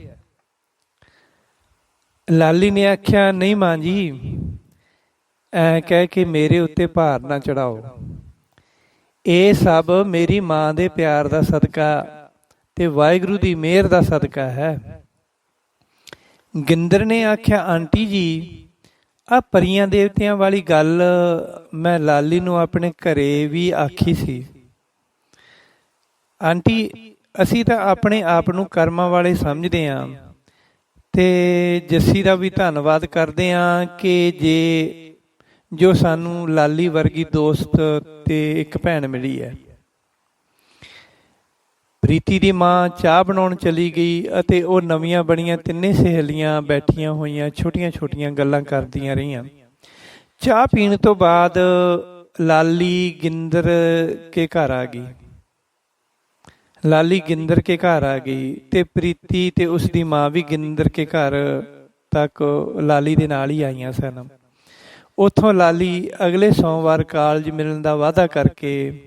S1: ਲਾਲੀ ਨੇ ਆਖਿਆ, ਨਹੀਂ ਮਾਂ ਜੀ, ਐ ਕਹਿ ਕੇ ਮੇਰੇ ਉੱਤੇ ਭਾਰ ਨਾ ਚੜਾਓ। ਇਹ ਸਭ ਮੇਰੀ ਮਾਂ ਦੇ ਪਿਆਰ ਦਾ ਸਦਕਾ ਤੇ ਵਾਹਿਗੁਰੂ ਦੀ ਮਿਹਰ ਦਾ ਸਦਕਾ ਹੈ। ਗਿੰਦਰ ਨੇ ਆਖਿਆ, ਆਂਟੀ ਜੀ, ਆਹ ਪਰੀਆਂ ਦੇਵਤਿਆਂ ਵਾਲੀ ਗੱਲ ਮੈਂ ਲਾਲੀ ਨੂੰ ਆਪਣੇ ਘਰੇ ਵੀ ਆਖੀ ਸੀ। ਆਂਟੀ, ਅਸੀਂ ਤਾਂ ਆਪਣੇ ਆਪ ਨੂੰ ਕਰਮਾਂ ਵਾਲੇ ਸਮਝਦੇ ਹਾਂ ਤੇ ਜੱਸੀ ਦਾ ਵੀ ਧੰਨਵਾਦ ਕਰਦੇ ਹਾਂ ਕਿ ਜੋ ਸਾਨੂੰ ਲਾਲੀ ਵਰਗੀ ਦੋਸਤ ਤੇ ਇੱਕ ਭੈਣ ਮਿਲੀ ਹੈ। ਪ੍ਰੀਤੀ ਦੀ ਮਾਂ ਚਾਹ ਬਣਾਉਣ ਚਲੀ ਗਈ ਅਤੇ ਉਹ ਨਵੀਆਂ ਬਣੀਆਂ ਤਿੰਨੇ ਸਹੇਲੀਆਂ ਬੈਠੀਆਂ ਹੋਈਆਂ ਛੋਟੀਆਂ ਛੋਟੀਆਂ ਗੱਲਾਂ ਕਰਦੀਆਂ ਰਹੀਆਂ। ਚਾਹ ਪੀਣ ਤੋਂ ਬਾਅਦ ਲਾਲੀ ਗਿੰਦਰ ਕੇ ਘਰ ਆ ਗਈ ਤੇ ਪ੍ਰੀਤੀ ਤੇ ਉਸ ਦੀ ਮਾਂ ਵੀ ਗਿੰਦਰ ਕੇ ਘਰ ਤੱਕ ਲਾਲੀ ਦੇ ਨਾਲ ਹੀ ਆਈਆਂ ਸਨ। ਉੱਥੋਂ ਲਾਲੀ ਅਗਲੇ ਸੋਮਵਾਰ ਕਾਲਜ ਮਿਲਣ ਦਾ ਵਾਅਦਾ ਕਰਕੇ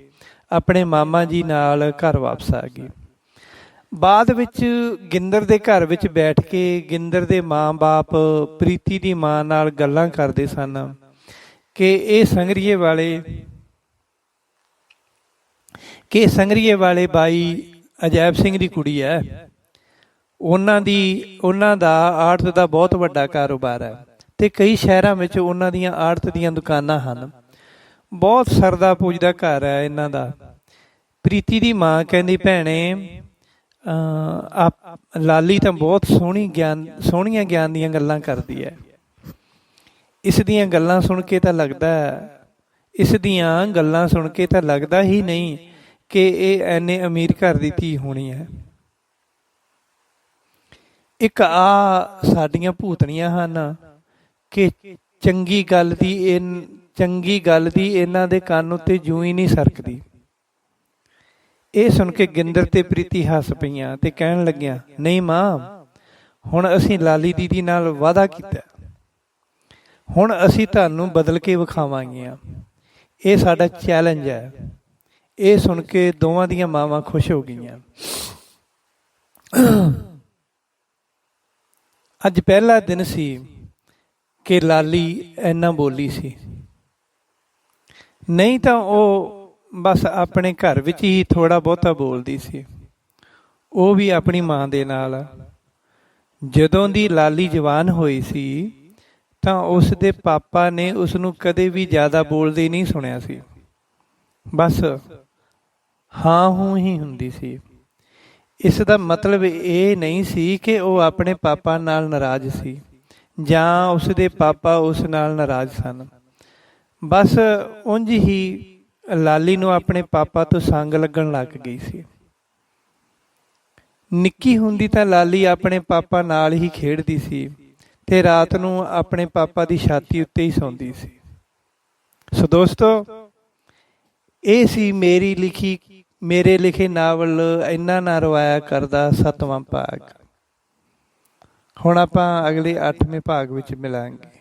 S1: ਆਪਣੇ ਮਾਮਾ ਜੀ ਨਾਲ ਘਰ ਵਾਪਸ ਆ ਗਈ। ਬਾਅਦ ਵਿੱਚ ਗਿੰਦਰ ਦੇ ਘਰ ਵਿੱਚ ਬੈਠ ਕੇ ਗਿੰਦਰ ਦੇ ਮਾਂ-ਬਾਪ ਪ੍ਰੀਤੀ ਦੀ ਮਾਂ ਨਾਲ ਗੱਲਾਂ ਕਰਦੇ ਸਨ ਕਿ ਇਹ ਸੰਗਰੀਏ ਵਾਲੇ ਬਾਈ ਅਜੈਬ ਸਿੰਘ ਦੀ ਕੁੜੀ ਹੈ। ਉਹਨਾਂ ਦਾ ਆੜਤ ਦਾ ਬਹੁਤ ਵੱਡਾ ਕਾਰੋਬਾਰ ਹੈ ਤੇ ਕਈ ਸ਼ਹਿਰਾਂ ਵਿੱਚ ਉਹਨਾਂ ਦੀਆਂ ਆੜਤ ਦੀਆਂ ਦੁਕਾਨਾਂ ਹਨ। ਬਹੁਤ ਸਰਦਾ ਪੁੱਜਦਾ ਘਰ ਹੈ ਇਹਨਾਂ ਦਾ। ਪ੍ਰੀਤੀ ਦੀ ਮਾਂ ਕਹਿੰਦੀ, ਭੈਣੇ, ਲਾਲੀ ਤਾਂ ਬਹੁਤ ਸੋਹਣੀਆਂ ਗਿਆਨ ਦੀਆਂ ਗੱਲਾਂ ਕਰਦੀ ਹੈ। ਇਸ ਦੀਆਂ ਗੱਲਾਂ ਸੁਣ ਕੇ ਤਾਂ ਲੱਗਦਾ ਹੀ ਨਹੀਂ ਕਿ ਇਹ ਐਨੇ ਅਮੀਰ ਘਰ ਦੀ ਧੀ ਹੋਣੀ ਹੈ। ਇੱਕ ਸਾਡੀਆਂ ਭੂਤਣੀਆਂ ਹਨ ਕਿ ਚੰਗੀ ਗੱਲ ਦੀ ਇਹਨਾਂ ਦੇ ਕੰਨ ਉੱਤੇ ਜੂੰ ਹੀ ਨਹੀਂ ਸਰਕਦੀ। ਇਹ ਸੁਣ ਕੇ ਗਿੰਦਰ ਤੇ ਪ੍ਰੀਤੀ ਹੱਸ ਪਈਆਂ ਤੇ ਕਹਿਣ ਲੱਗੀਆਂ, ਨਹੀਂ ਮਾਂ, ਹੁਣ ਅਸੀਂ ਲਾਲੀ ਦੀਦੀ ਨਾਲ ਵਾਅਦਾ ਕੀਤਾ, ਹੁਣ ਅਸੀਂ ਤੁਹਾਨੂੰ ਬਦਲ ਕੇ ਵਿਖਾਵਾਂਗੀਆਂ। ਇਹ ਸਾਡਾ ਚੈਲੰਜ ਹੈ। ਇਹ ਸੁਣ ਕੇ ਦੋਵਾਂ ਦੀਆਂ ਮਾਵਾਂ ਖੁਸ਼ ਹੋ ਗਈਆਂ। ਅੱਜ ਪਹਿਲਾ ਦਿਨ ਸੀ ਕਿ ਲਾਲੀ ਇੰਨਾ ਬੋਲੀ ਸੀ। ਨਹੀਂ ਤਾਂ ਉਹ ਬਸ ਆਪਣੇ ਘਰ ਵਿੱਚ ਹੀ ਥੋੜ੍ਹਾ ਬਹੁਤਾ ਬੋਲਦੀ ਸੀ, ਉਹ ਵੀ ਆਪਣੀ ਮਾਂ ਦੇ ਨਾਲ। ਜਦੋਂ ਦੀ ਲਾਲੀ ਜਵਾਨ ਹੋਈ ਸੀ ਤਾਂ ਉਸ ਦੇ ਪਾਪਾ ਨੇ ਉਸ ਨੂੰ ਕਦੇ ਵੀ ਜ਼ਿਆਦਾ ਬੋਲਦੇ ਨਹੀਂ ਸੁਣਿਆ ਸੀ। ਬਸ ਹਾਂ ਹੂੰ ਹੀ ਹੁੰਦੀ ਸੀ। ਇਸ ਦਾ ਮਤਲਬ ਇਹ ਨਹੀਂ ਸੀ ਕਿ ਉਹ ਆਪਣੇ ਪਾਪਾ ਨਾਲ ਨਾਰਾਜ਼ ਸੀ ਜਾਂ ਉਸ ਦੇ ਪਾਪਾ ਉਸ ਨਾਲ ਨਾਰਾਜ਼ ਸਨ। ਬਸ ਉਂਝ ਹੀ ਲਾਲੀ ਨੂੰ ਆਪਣੇ ਪਾਪਾ ਤੋਂ ਸੰਗ ਲੱਗਣ ਲੱਗ ਗਈ ਸੀ। ਨਿੱਕੀ ਹੁੰਦੀ ਤਾਂ ਲਾਲੀ ਆਪਣੇ ਪਾਪਾ ਨਾਲ ਹੀ ਖੇਡਦੀ ਸੀ ਤੇ ਰਾਤ ਨੂੰ ਆਪਣੇ ਪਾਪਾ ਦੀ ਛਾਤੀ ਉੱਤੇ ਹੀ ਸੌਂਦੀ ਸੀ। ਸੋ ਦੋਸਤੋ, ਇਹ ਸੀ ਮੇਰੇ ਲਿਖੇ ਨਾਵਲ ਇਹਨਾਂ ਨਾ ਰਵਾਇਆ ਕਰਦਾ 7ਵਾਂ ਭਾਗ। ਹੁਣ ਆਪਾਂ ਅਗਲੇ 8ਵੇਂ ਭਾਗ ਵਿੱਚ ਮਿਲਾਂਗੇ।